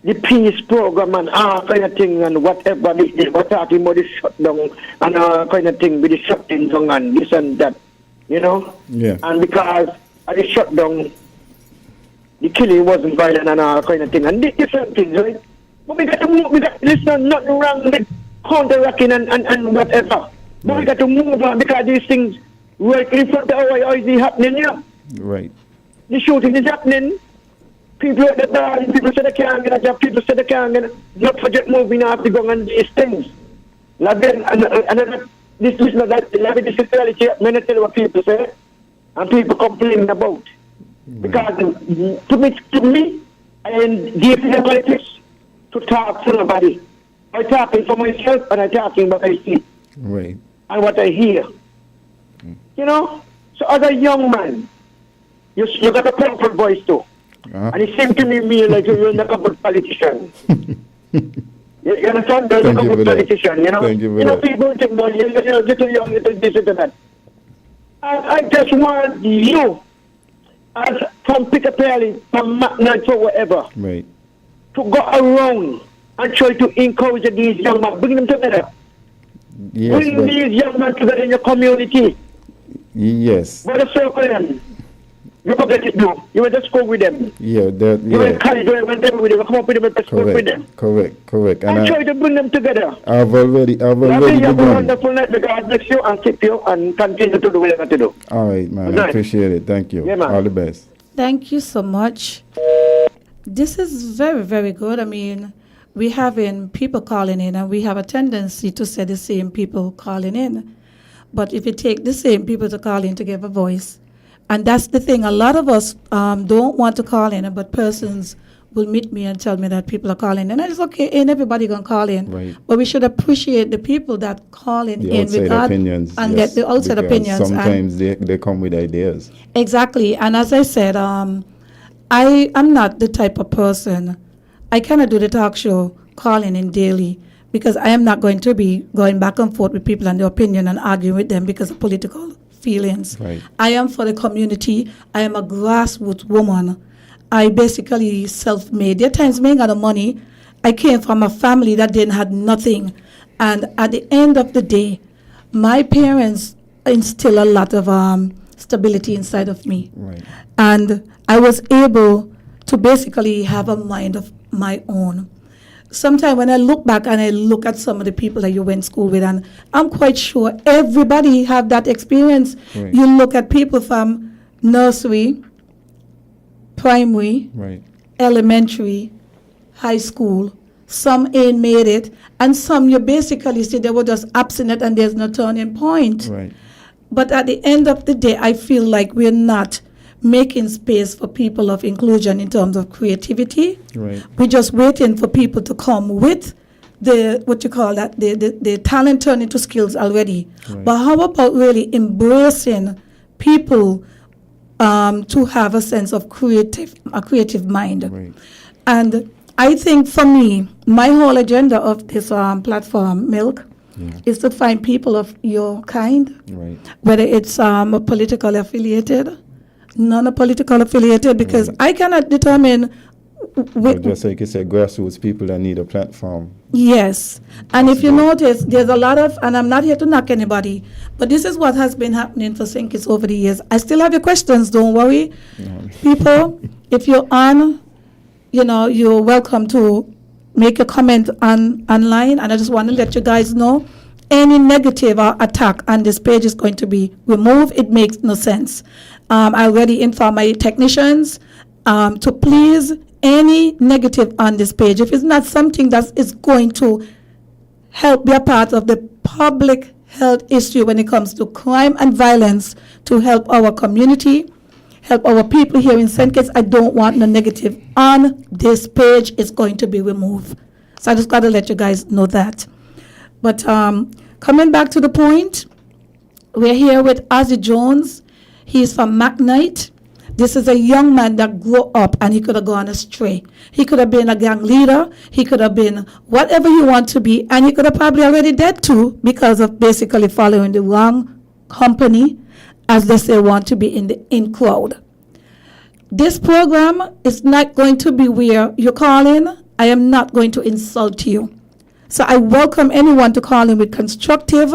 E: the peace program and all kind of thing and whatever. They were talking about the shutdown and all kind of thing with the shutting down and this and that,
C: Yeah.
E: And because of the shutdown, the killing wasn't violent and all kind of thing, and different things, right? But we got to move. We got listen, nothing wrong with counteracting and whatever. But we got to move on, because these things right in front of our eyes is happening here.
C: Right.
E: The shooting is happening. People at the bar, people say they can't get a job, people say they can't get a not forget moving off to go and these things. Laverne, and this is not that, Laverne, this is reality. Many tell what people say, and people complaining about. Because to me, I am deep in the politics to talk to nobody. I'm talking for myself and I'm talking what I see.
C: Right.
E: And what I hear. You know? So as a young man, you got a powerful voice too. And it seems to me like you're not a good politician. You understand? You're not a good politician, you know?
C: Thank you for
E: you know,
C: that.
E: people think, well, you're little young, little this and that. And I just want you, as from Peter Perry, from McNutt or whatever,
C: Right.
E: to go around and try to encourage these young men, bring them together.
C: Yes,
E: Bring
C: but
E: these young men together in your community.
C: yes.
E: Brother, circle them. You forget it now. You went to school with them.
C: Yeah, that
E: You went to
C: yeah.
E: college, you went everywhere with them. Come up with them and school with them.
C: Correct.
E: And
C: And
E: try to bring them together.
C: I've already
E: Have a
C: begun.
E: wonderful night. May God bless you and keep you and continue to do whatever to do.
C: All right, man.
E: Good
C: I
E: night.
C: appreciate it. Thank you.
E: Yeah, man.
C: All the best.
B: Thank you so much. This is very, very good. I mean, we having people calling in, and we have a tendency to say the same people calling in. But if you take the same people to call in to give a voice, and that's the thing, a lot of us don't want to call in, but persons will meet me and tell me that people are calling in. And it's okay, ain't everybody gonna call in.
C: Right.
B: But we should appreciate the people that call in
C: The outside
B: regard
C: opinions.
B: and
C: yes,
B: get the outside
C: because
B: opinions. And
C: Sometimes they come with ideas.
B: exactly. And as I said, I am not the type of person, I cannot do the talk show calling in daily because I am not going to be going back and forth with people and their opinion and arguing with them because of political feelings.
C: Right.
B: I am for the community. I am a grassroots woman. I basically self-made. There are times me ain't got the money. I came from a family that didn't have nothing. And at the end of the day, my parents instill a lot of stability inside of me.
C: Right.
B: And I was able to basically have a mind of my own. Sometimes when I look back and I look at some of the people that you went to school with, and I'm quite sure everybody have that experience.
C: Right.
B: You look at people from nursery, primary,
C: Right.
B: elementary, high school. Some ain't made it, and some you basically see they were just abstinent and there's no turning point.
C: Right.
B: But at the end of the day, I feel like we're not making space for people of inclusion in terms of creativity.
C: Right.
B: We're just waiting for people to come with the talent turned into skills already.
C: Right.
B: But how about really embracing people to have a sense of a creative mind?
C: Right.
B: And I think for me, my whole agenda of this platform, Milk, is to find people of your kind,
C: Right.
B: whether it's political affiliated, non-political affiliated, because I cannot determine.
C: But just like you said, grassroots people that need a platform.
B: Yes, and if you notice, there's a lot of, and I'm not here to knock anybody, but this is what has been happening for St. Kitts over the years. I still have your questions, don't worry. People, if you're on, you're welcome to make a comment online, and I just want to let you guys know, any negative attack on this page is going to be removed. It makes no sense. I already informed my technicians to please any negative on this page, if it's not something that is going to help be a part of the public health issue when it comes to crime and violence, to help our community, help our people here in St. Kitts, I don't want no negative on this page. It's going to be removed. So I just got to let you guys know that. But coming back to the point, we're here with Ozzy Jones. He's from McNutt. This is a young man that grew up and he could have gone astray. He could have been a gang leader. He could have been whatever you want to be. And he could have probably already dead too because of basically following the wrong company, as they say, want to be in the in crowd. This program is not going to be where you call in. I am not going to insult you. So I welcome anyone to call in with constructive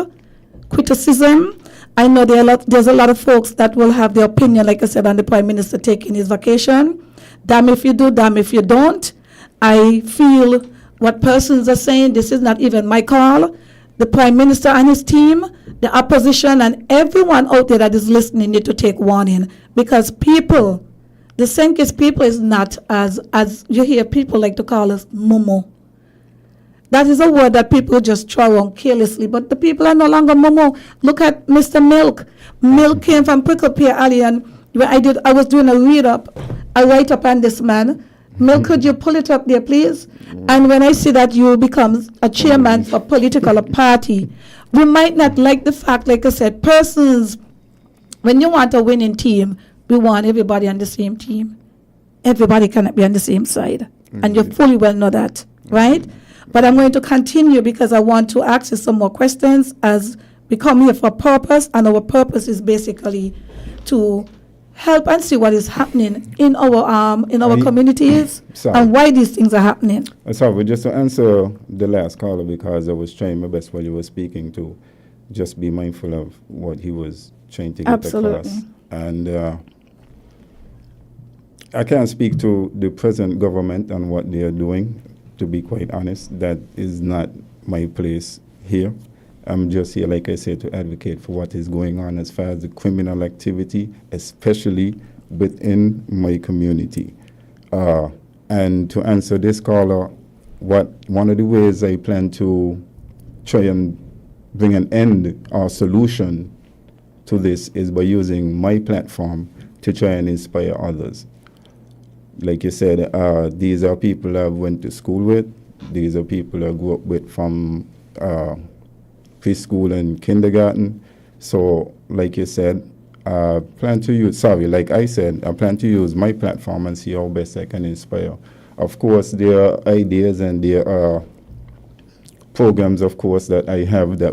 B: criticism. I know there's a lot of folks that will have their opinion, like I said, on the Prime Minister taking his vacation. Damn if you do, damn if you don't. I feel what persons are saying, this is not even my call. The Prime Minister and his team, the opposition, and everyone out there that is listening need to take warning, because people, the St. Kitts people is not as you hear people like to call us Momo. That is a word that people just throw around carelessly, but the people are no longer Momo. Look at Mr. Milk. Milk came from Prickle Pear Alley, and when I was doing a write up on this man. Milk, could you pull it up there, please? And when I see that you become a chairman for political party, we might not like the fact, like I said, persons, when you want a winning team, we want everybody on the same team. Everybody cannot be on the same side. And you fully well know that, right? But I'm going to continue because I want to ask you some more questions as we come here for a purpose, and our purpose is basically to help and see what is happening in our communities and why these things are happening.
C: Sorry, just to answer the last caller, because I was trying my best while you were speaking to just be mindful of what he was trying to get across. And I can't speak to the present government and what they are doing. To be quite honest, that is not my place here. I'm just here, like I said, to advocate for what is going on as far as the criminal activity, especially within my community. And to answer this caller, one of the ways I plan to try and bring an end or solution to this is by using my platform to try and inspire others. Like you said, these are people I went to school with. These are people I grew up with from preschool and kindergarten. So, like you said, I plan to use my platform and see how best I can inspire. Of course, there are ideas and there are programs, of course, that I have that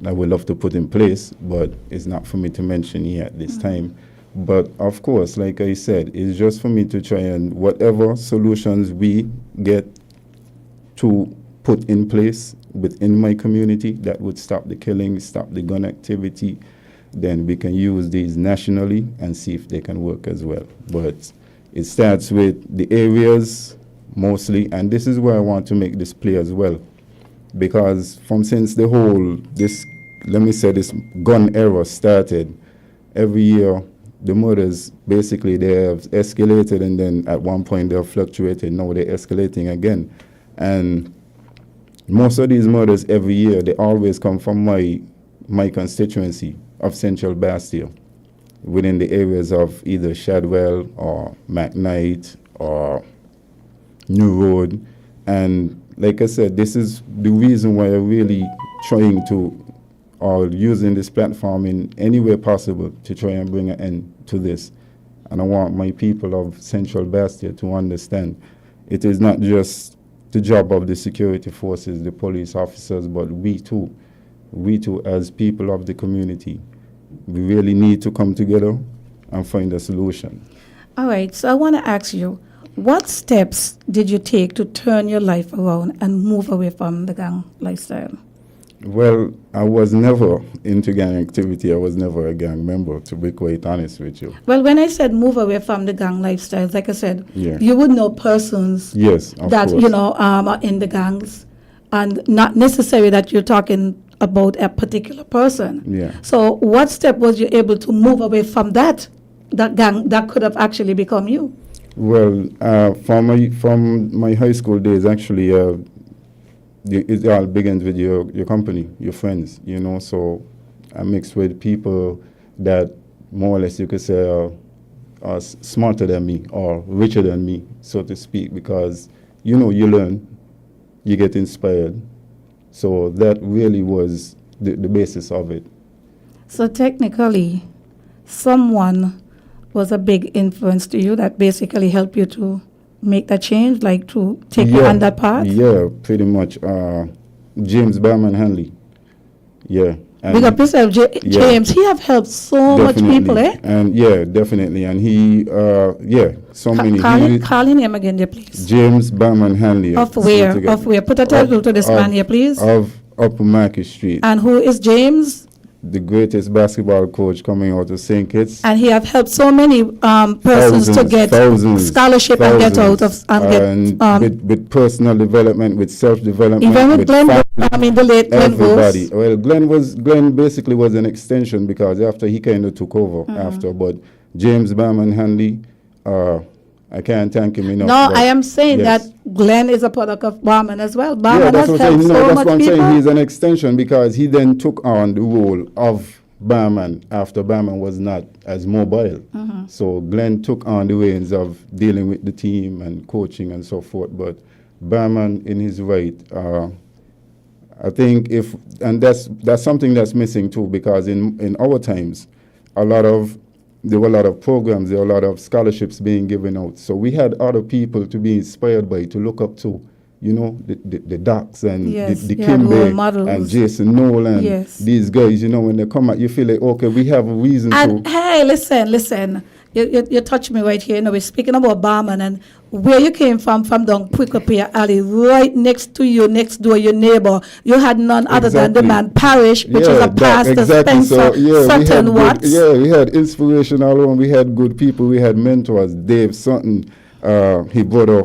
C: I would love to put in place, but it's not for me to mention here at this time. But of course, like I said, it's just for me to try and whatever solutions we get to put in place within my community that would stop the killing, stop the gun activity, then we can use these nationally and see if they can work as well. But it starts with the areas mostly, and this is where I want to make this play as well. Because since this gun era started, every year the murders, basically, they have escalated, and then at one point they have fluctuated. Now they're escalating again. And most of these murders every year, they always come from my constituency of Central Bastia, within the areas of either Shadwell or McKnight or New Road. And like I said, this is the reason why I'm really trying to, or using this platform in any way possible to try and bring an end to this. And I want my people of Central Bastia to understand it is not just the job of the security forces, the police officers, but we too as people of the community, we really need to come together and find a solution.
B: All right, so I want to ask you, what steps did you take to turn your life around and move away from the gang lifestyle?
C: Well, I was never into gang activity. I was never a gang member, to be quite honest with you.
B: Well, when I said move away from the gang lifestyle, like I said, you would know persons that, course, are in the gangs, and not necessarily that you're talking about a particular person.
C: Yeah.
B: So what step was you able to move away from that gang that could have actually become you?
C: Well, from my high school days, actually, it all begins with your company, your friends, so I mixed with people that more or less you could say are smarter than me or richer than me, so to speak, because, you learn, you get inspired. So that really was the basis of it.
B: So technically, someone was a big influence to you that basically helped you to make that change, like to take you on that path?
C: Yeah, pretty much. James Barman Hanley. Yeah.
B: Big up yourself, James. He have helped so much people, eh?
C: And yeah, definitely. And he, so many.
B: Calling him again there, please.
C: James Barman Hanley.
B: Of where? Put a title to this man here, please.
C: Of Upper Market Street.
B: And who is James?
C: The greatest basketball coach coming out of St. Kitts.
B: And he have helped so many persons to get scholarship and get out of
C: with personal development, with self-development.
B: Even with Glenn, the late Glenn.
C: Everybody. Well, Glenn basically was an extension because after he kind of took over after. But James Barman Hanley, I can't thank him enough.
B: No,
C: but
B: I am saying
C: yes.
B: that Glenn is a product of Barman as well.
C: Yeah,
B: Barman
C: that's
B: has
C: what I'm saying.
B: helped
C: No,
B: so
C: that's
B: much
C: what I'm
B: people.
C: saying. He's an extension because he then took on the role of Barman after Barman was not as mobile.
B: Mm-hmm.
C: So Glenn took on the reins of dealing with the team and coaching and so forth. But Barman, in his right, I think that's something that's missing too, because in our times, there were a lot of programs, there were a lot of scholarships being given out. So we had other people to be inspired by, to look up to, you know, the Ducks and
B: Yes,
C: the
B: you had role
C: Kimbe
B: models.
C: and Jason Nolan.
B: Yes.
C: These guys, you know, when they come out, you feel like, okay, we have a reason
B: And
C: to.
B: hey, listen. You touch me right here. You know, we're speaking about Barman and where you came from down Pwikopia Alley, right next to you, next door, your neighbor. You had none other than the
C: Exactly.
B: man Parish, which is a
C: Doc,
B: pastor,
C: exactly.
B: Spencer,
C: So, yeah,
B: Sutton Watts.
C: we had inspiration all around. We had good people. We had mentors. Dave Sutton, his brother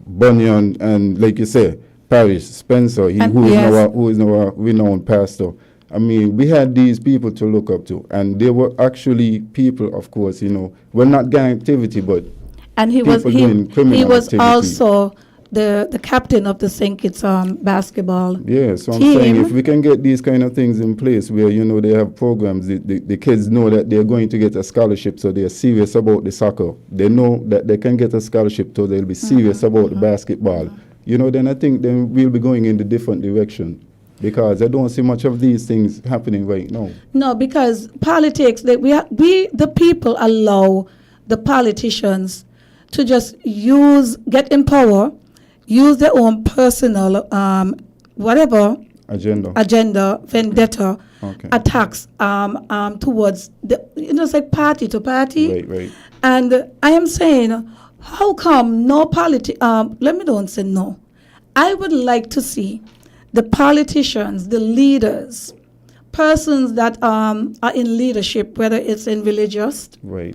C: Bunyan, and like you say, Parish, Spencer, who is now a renowned pastor. I mean, we had these people to look up to, and they were actually people, of course, you know, well, not gang activity, but
B: And he
C: people doing criminal
B: he was
C: activity.
B: also the captain of the St. Kitts basketball
C: Yeah, so I'm
B: team.
C: saying if we can get these kind of things in place where, you know, they have programs, the kids know that they're going to get a scholarship, so they're serious about the soccer. They know that they can get a scholarship, so they'll be serious about the basketball. You know, then I think then we'll be going in the different direction, because I don't see much of these things happening right now.
B: No, because politics, we the people allow the politicians to just get in power, use their own personal agenda, vendetta,
C: Okay.
B: attacks towards it's like party to party.
C: Right.
B: And I am saying, how come no let me don't say no. I would like to see the politicians, the leaders, persons that are in leadership, whether it's in religious,
C: Right.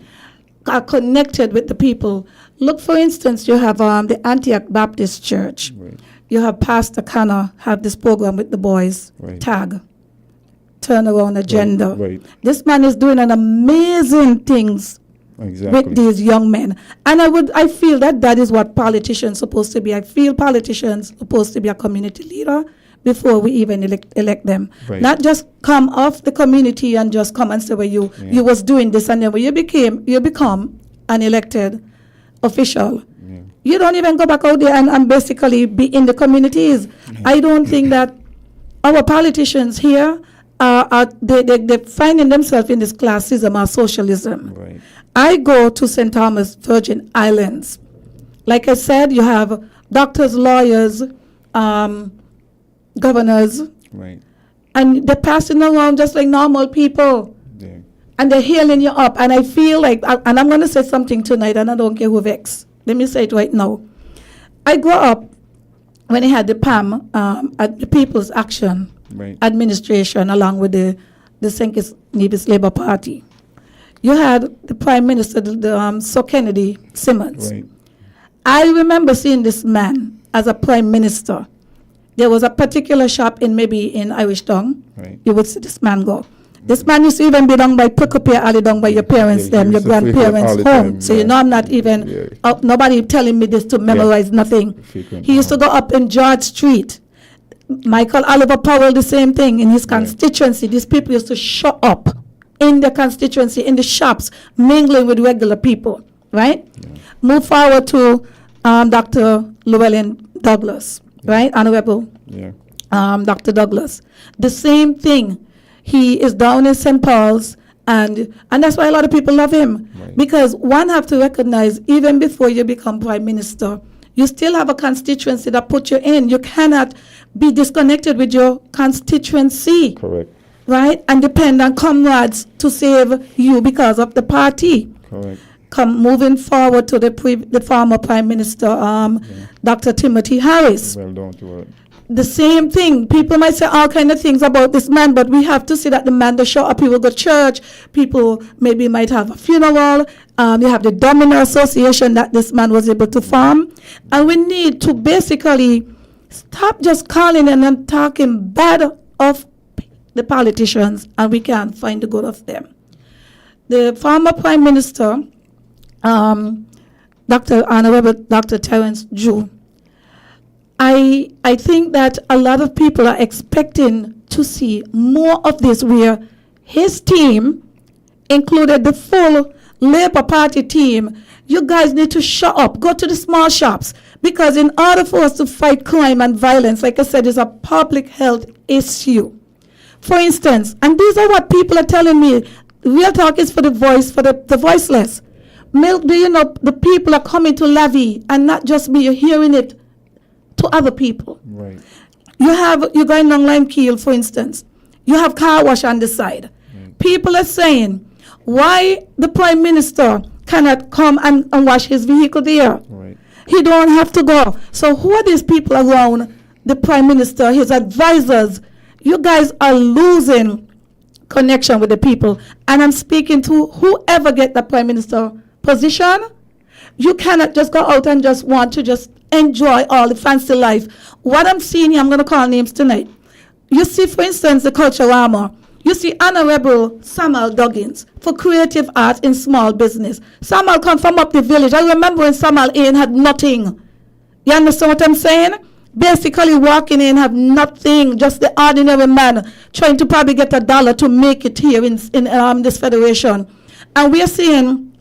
B: are connected with the people. Look, for instance, you have the Antioch Baptist Church.
C: Right.
B: You have Pastor Connor have this program with the boys,
C: Right.
B: TAG, Turnaround Agenda.
C: Right.
B: This man is doing an amazing things
C: Exactly.
B: with these young men. And I feel that is what politicians supposed to be. I feel politicians supposed to be a community leader before we even elect them.
C: Right.
B: Not just come off the community and just come and say, well, you was doing this, and then when you become an elected official, you don't even go back out there and basically be in the communities. I don't think that our politicians here they're finding themselves in this classism or socialism.
C: Right.
B: I go to St. Thomas, Virgin Islands. Like I said, you have doctors, lawyers, governors,
C: Right.
B: and they're passing around just like normal people.
C: Yeah.
B: And they're healing you up. And I feel like, and I'm going to say something tonight, and I don't care who vexed. Let me say it right now. I grew up when I had the PAM, at the People's Action
C: Right.
B: Administration, along with the St. Kitts Nevis Labour Party. You had the Prime Minister, Sir Kennedy Simmons.
C: Right.
B: I remember seeing this man as a Prime Minister. There was a particular shop in Irish Town.
C: Right.
B: You would see this man go. This man used to even be down by Pwikopia Alley, down by your parents,
C: Yeah, he
B: your
C: used to frequent
B: grandparents'
C: all the
B: home.
C: time,
B: So you know I'm not even, nobody telling me this to memorize nothing.
C: Frequent,
B: He used to go up in George Street. Michael Oliver Powell, the same thing in his constituency. These people used to show up in the constituency, in the shops, mingling with regular people, right? Move forward to Dr. Llewellyn Douglas, right? Honorable
C: Yeah.
B: Dr. Douglas. The same thing. He is down in St. Paul's, and that's why a lot of people love him.
C: Right.
B: Because one have to recognize, even before you become Prime Minister, you still have a constituency that put you in. You cannot be disconnected with your constituency.
C: Correct.
B: Right? And depend on comrades to save you because of the party.
C: Correct.
B: Moving forward to the former Prime Minister, Dr. Timothy Harris.
C: Well done to her.
B: The same thing. People might say all kind of things about this man, but we have to see that the man that show up, he will go to church. People maybe might have a funeral. You have the Domino Association that this man was able to form. And we need to basically stop just calling and talking bad of the politicians, and we can't find the good of them. The former Prime Minister Honorable Dr. Terence Drew. I think that a lot of people are expecting to see more of this, where his team included the full Labour Party team. You guys need to shut up, go to the small shops, because in order for us to fight crime and violence, like I said, it's a public health issue. For instance, and these are what people are telling me, Real Talk is for the voiceless. Milk, do you know the people are coming to Lavi, and not just me, you're hearing it to other people.
C: Right.
B: You're going down Lime Keel, for instance. You have car wash on the side. People are saying, why the Prime Minister cannot come and wash his vehicle there?
C: Right.
B: He don't have to go. So who are these people around the Prime Minister, his advisors? You guys are losing connection with the people. And I'm speaking to whoever get the Prime Minister position. You cannot just go out and just want to just enjoy all the fancy life. What I'm seeing here, I'm going to call names tonight. You see, for instance, the Cultural Armor. You see Honorable Samuel Duggins for creative art in small business. Samuel come from up the village. I remember when Samuel Ain had nothing. You understand what I'm saying? Basically walking in, have nothing, just the ordinary man trying to probably get $1 to make it here in this federation. And we are seeing,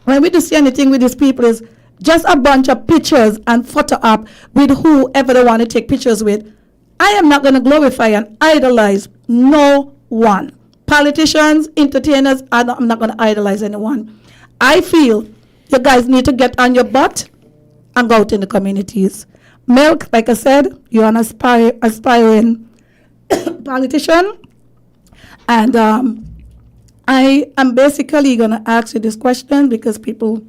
B: when we do see anything with these people, is just a bunch of pictures and photo up with whoever they want to take pictures with. I am not going to glorify and idolize no one. Politicians, entertainers, I'm not going to idolize anyone. I feel you guys need to get on your butt and go out in the communities. Milk, like I said, you're an aspiring politician. And I am basically going to ask you this question because people,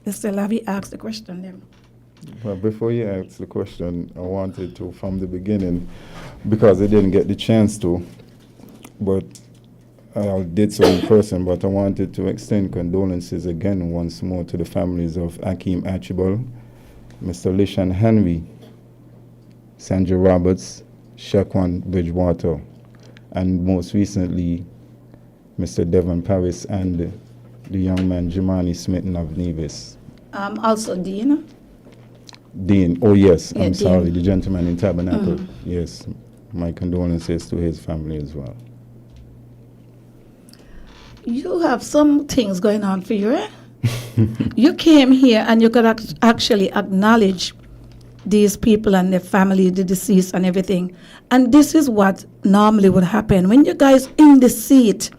B: Mr. Lavi asked the question then.
C: Well, before you ask the question, I wanted to, from the beginning, because I didn't get the chance to, but I did so in person, but I wanted to extend condolences again once more to the families of Akeem Archibald, Mr. Lishan Henry, Sandra Roberts, Shaquan Bridgewater, and most recently, Mr. Devon Paris and the young man Jemani Smitten of Nevis.
B: Also Dean.
C: Dean, oh yes,
B: Yeah,
C: I'm
B: Dean.
C: sorry, the gentleman in Tabernacle. Yes, my condolences to his family as well.
B: You have some things going on for you, eh? You came here and you could actually acknowledge these people and their family, the deceased and everything. And this is what normally would happen. When you guys in the seat,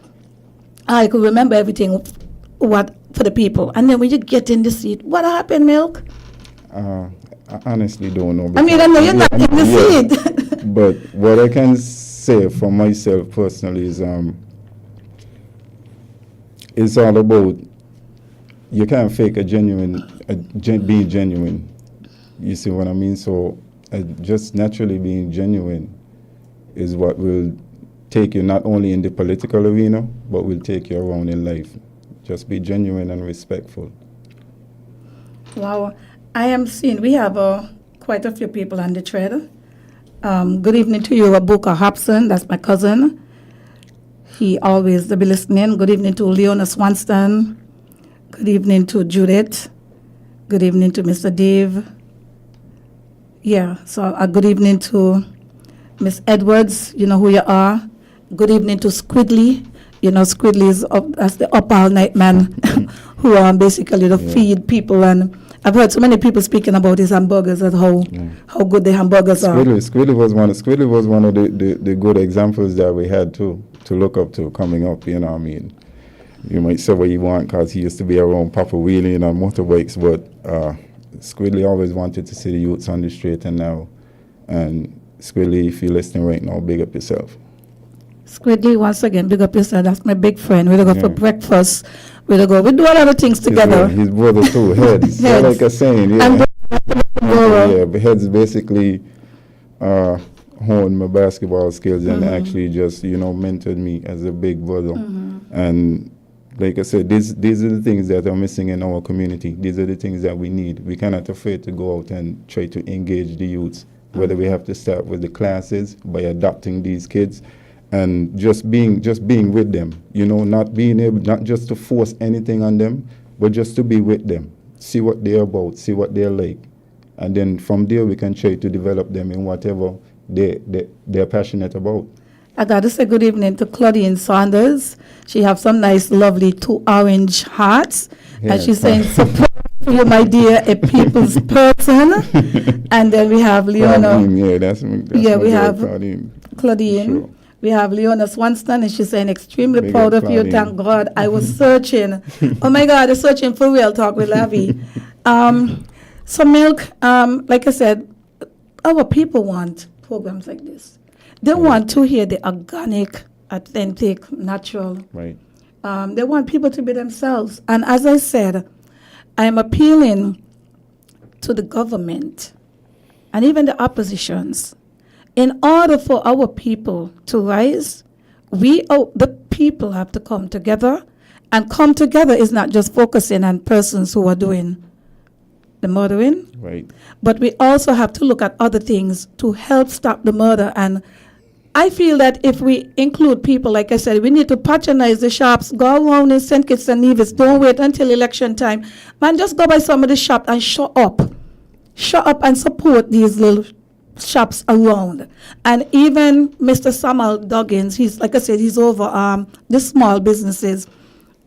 B: I could remember everything what for the people. And then when you get in the seat, what happened, Milk?
C: I honestly don't know.
B: I mean, I know you're not in the seat.
C: But what I can say for myself personally is it's all about, you can't fake being genuine. You see what I mean? So just naturally being genuine is what will take you not only in the political arena, but will take you around in life. Just be genuine and respectful.
B: Wow. I am seeing, we have quite a few people on the thread. Good evening to you, Abuka Hobson, that's my cousin. He always be listening. Good evening to Leona Swanston. Good evening to Judith. Good evening to Mr. Dave. Yeah, so a good evening to Miss Edwards, you know who you are. Good evening to Squidly. You know, Squidly is that's the up all night man who basically feed people. And I've heard so many people speaking about his hamburgers and how good the hamburgers are.
C: Squidly was one of the good examples that we had to look up to coming up, you know what I mean? You might say what you want because he used to be around Papa wheeling on motorbikes, but Squidly always wanted to see the youths on the street and now. And Squidly, if you're listening right now, big up yourself.
B: Squidly, once again, big up yourself. That's my big friend. We go for breakfast. We do a lot of things together.
C: His brother too, Heads.
B: Heads.
C: Like a saying, yeah. But Heads basically honed my basketball skills and actually just, mentored me as a big brother. And like I said, these are the things that are missing in our community. These are the things that we need. We cannot afraid to go out and try to engage the youths, whether we have to start with the classes by adopting these kids and just being with them, not being able, not just to force anything on them, but just to be with them. see what they're about, see what they're like, and then from there we can try to develop them in whatever they're passionate about.
B: I got to say good evening to Claudine Saunders. She have some nice, lovely 2 orange hearts.
C: Yeah,
B: And she's saying, support for you, my dear, a people's person. And then we have Leona.
C: Claudine, yeah, that's
B: Yeah, we
C: my girl,
B: have Claudine.
C: Sure.
B: We have Leona Swanston, and she's saying, extremely
C: Big
B: proud
C: up,
B: of you.
C: Claudine.
B: Thank God. I was searching. Oh, my God, I was searching for Real Talk with Lavi. So, Milk, like I said, our people want programs like this. They want to hear the organic, authentic, natural.
C: Right.
B: They want people to be themselves. And as I said, I'm appealing to the government and even the oppositions. In order for our people to rise, the people have to come together. And come together is not just focusing on persons who are doing the murdering,
C: Right.
B: but we also have to look at other things to help stop the murder. And I feel that if we include people, like I said, we need to patronize the shops, go around in St. Kitts and Nevis, don't wait until election time. Man, just go by some of the shop and show up and support these little shops around. And even Mr. Samuel Duggins, he's, like I said, he's over the small businesses.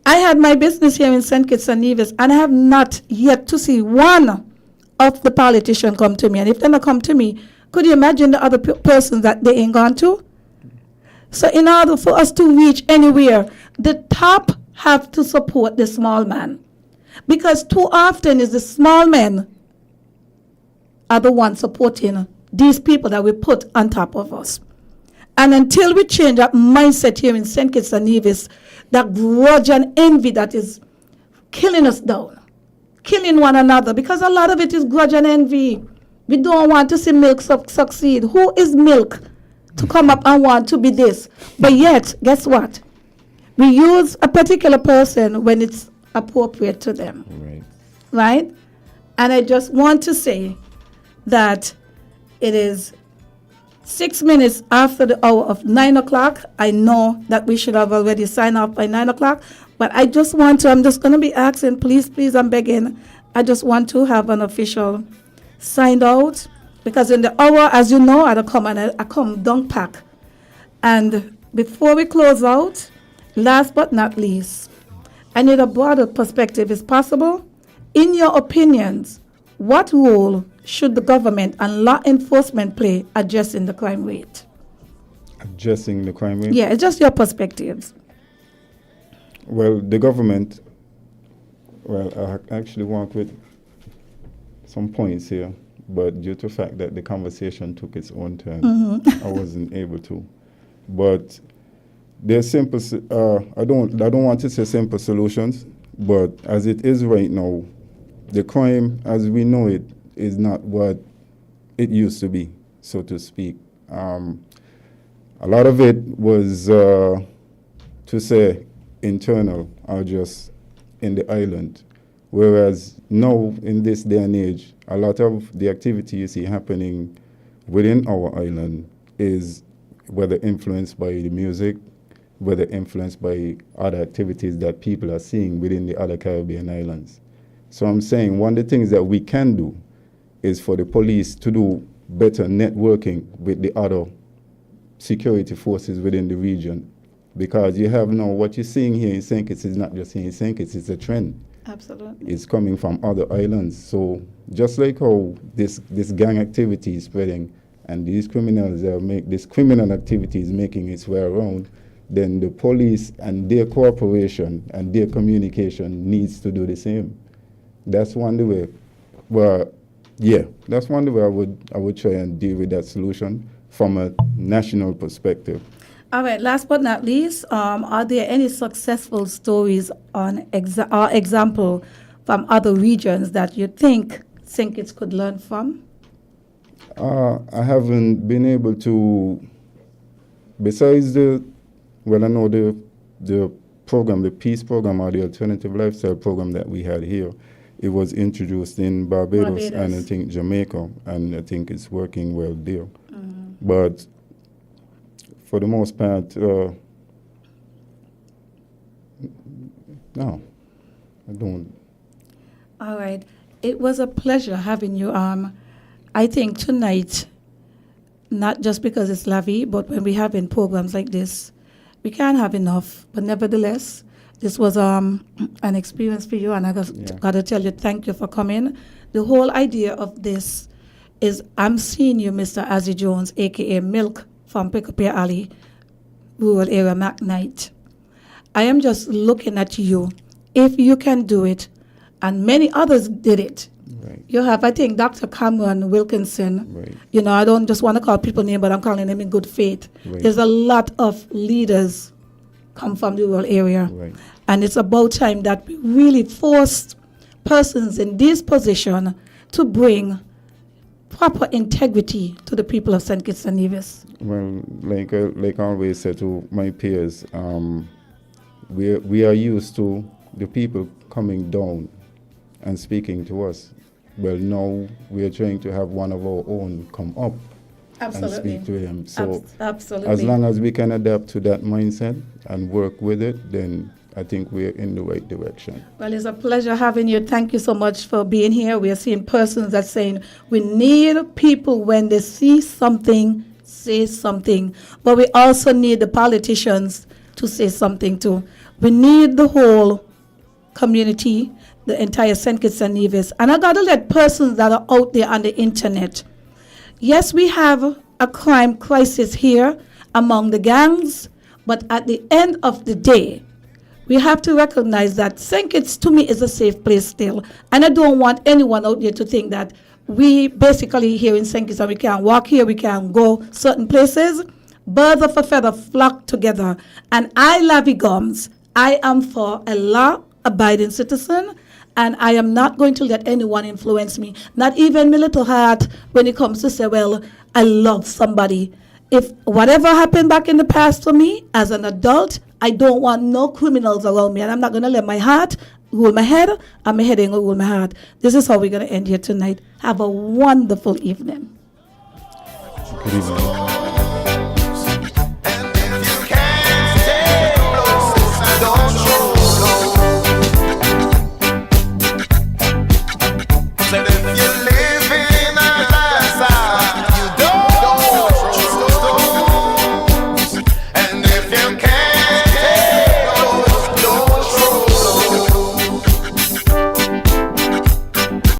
B: I had my business here in St. Kitts and Nevis, and I have not yet to see one of the politicians come to me. And if they don't come to me, could you imagine the other persons that they ain't gone to? So in order for us to reach anywhere, the top have to support the small man. Because too often is the small men are the ones supporting these people that we put on top of us. And until we change that mindset here in St. Kitts and Nevis, that grudge and envy that is killing us down, killing one another, because a lot of it is grudge and envy. We don't want to see Milk succeed. Who is Milk to come up and want to be this? But yet, guess what? We use a particular person when it's appropriate to them.
C: Right.
B: Right? And I just want to say that it is 6 minutes after the hour of 9 o'clock. I know that we should have already signed off by 9 o'clock, but I'm just going to be asking, please, I'm begging. I just want to have an official signed out, because in the hour, as you know, I come down pack. And before we close out, last but not least, I need a broader perspective, if possible. In your opinions, what role should the government and law enforcement play addressing the crime rate?
C: Addressing the crime rate?
B: Yeah, it's just your perspectives.
C: Well, the government, I actually work with some points here, but due to the fact that the conversation took its own turn, I wasn't able to. But there's simple, I don't want to say simple solutions, but as it is right now, the crime as we know it is not what it used to be, so to speak. A lot of it was, to say, internal or just in the island. Whereas now, in this day and age, a lot of the activity you see happening within our island is whether influenced by the music, whether influenced by other activities that people are seeing within the other Caribbean islands. So I'm saying one of the things that we can do is for the police to do better networking with the other security forces within the region. Because you have now what you're seeing here in St. Kitts is not just here in St. Kitts, it's a trend.
B: Absolutely.
C: It's coming from other islands. So just like how this gang activity is spreading and these criminals this criminal activity is making its way around, then the police and their cooperation and their communication needs to do the same. That's one the way. That's one the way I would try and deal with that solution from a national perspective.
B: All right, last but not least, are there any successful stories on example from other regions that you think St. Kitts could learn from?
C: I haven't been able to, besides I know the program, the peace program or the alternative lifestyle program that we had here, it was introduced in Barbados and I think Jamaica, and I think it's working well there. But for the most part, no, I don't.
B: All right. It was a pleasure having you. I think tonight, not just because it's Lavi, but when we have in programs like this, we can't have enough. But nevertheless, this was an experience for you, and I got to tell you, thank you for coming. The whole idea of this is I'm seeing you, Mr. Azzy Jones, a.k.a. Milk from Pickapay Alley, rural area, McKnight. I am just looking at you. If you can do it, and many others did it.
C: Right.
B: You have, I think, Dr. Cameron Wilkinson.
C: Right.
B: You know, I don't just want to call people names, but I'm calling them in good faith.
C: Right.
B: There's a lot of leaders come from the rural area.
C: Right.
B: And it's about time that we really forced persons in this position to bring proper integrity to the people of St. Kitts and Nevis.
C: Well, like I always say to my peers, we are used to the people coming down and speaking to us. Well, now we are trying to have one of our own come up and speak to them. So
B: Absolutely.
C: as long as we can adapt to that mindset and work with it, then I think we're in the right direction.
B: Well, it's a pleasure having you. Thank you so much for being here. We are seeing persons that saying we need people when they see something, say something. But we also need the politicians to say something too. We need the whole community, the entire St. Kitts and Nevis. And I got to let persons that are out there on the internet. Yes, we have a crime crisis here among the gangs, but at the end of the day, we have to recognize that St. Kitts to me is a safe place still. And I don't want anyone out there to think that we basically here in St. Kitts and we can walk here, we can go certain places. Birds of a feather flock together. And I, Lavi Gumbs, I am for a law-abiding citizen, and I am not going to let anyone influence me. Not even my little heart when it comes to say, well, I love somebody. If whatever happened back in the past for me as an adult, I don't want no criminals around me, and I'm not going to let my heart rule my head, and my head ain't going to rule my heart. This is how we're going to end here tonight. Have a wonderful evening.
C: Good evening.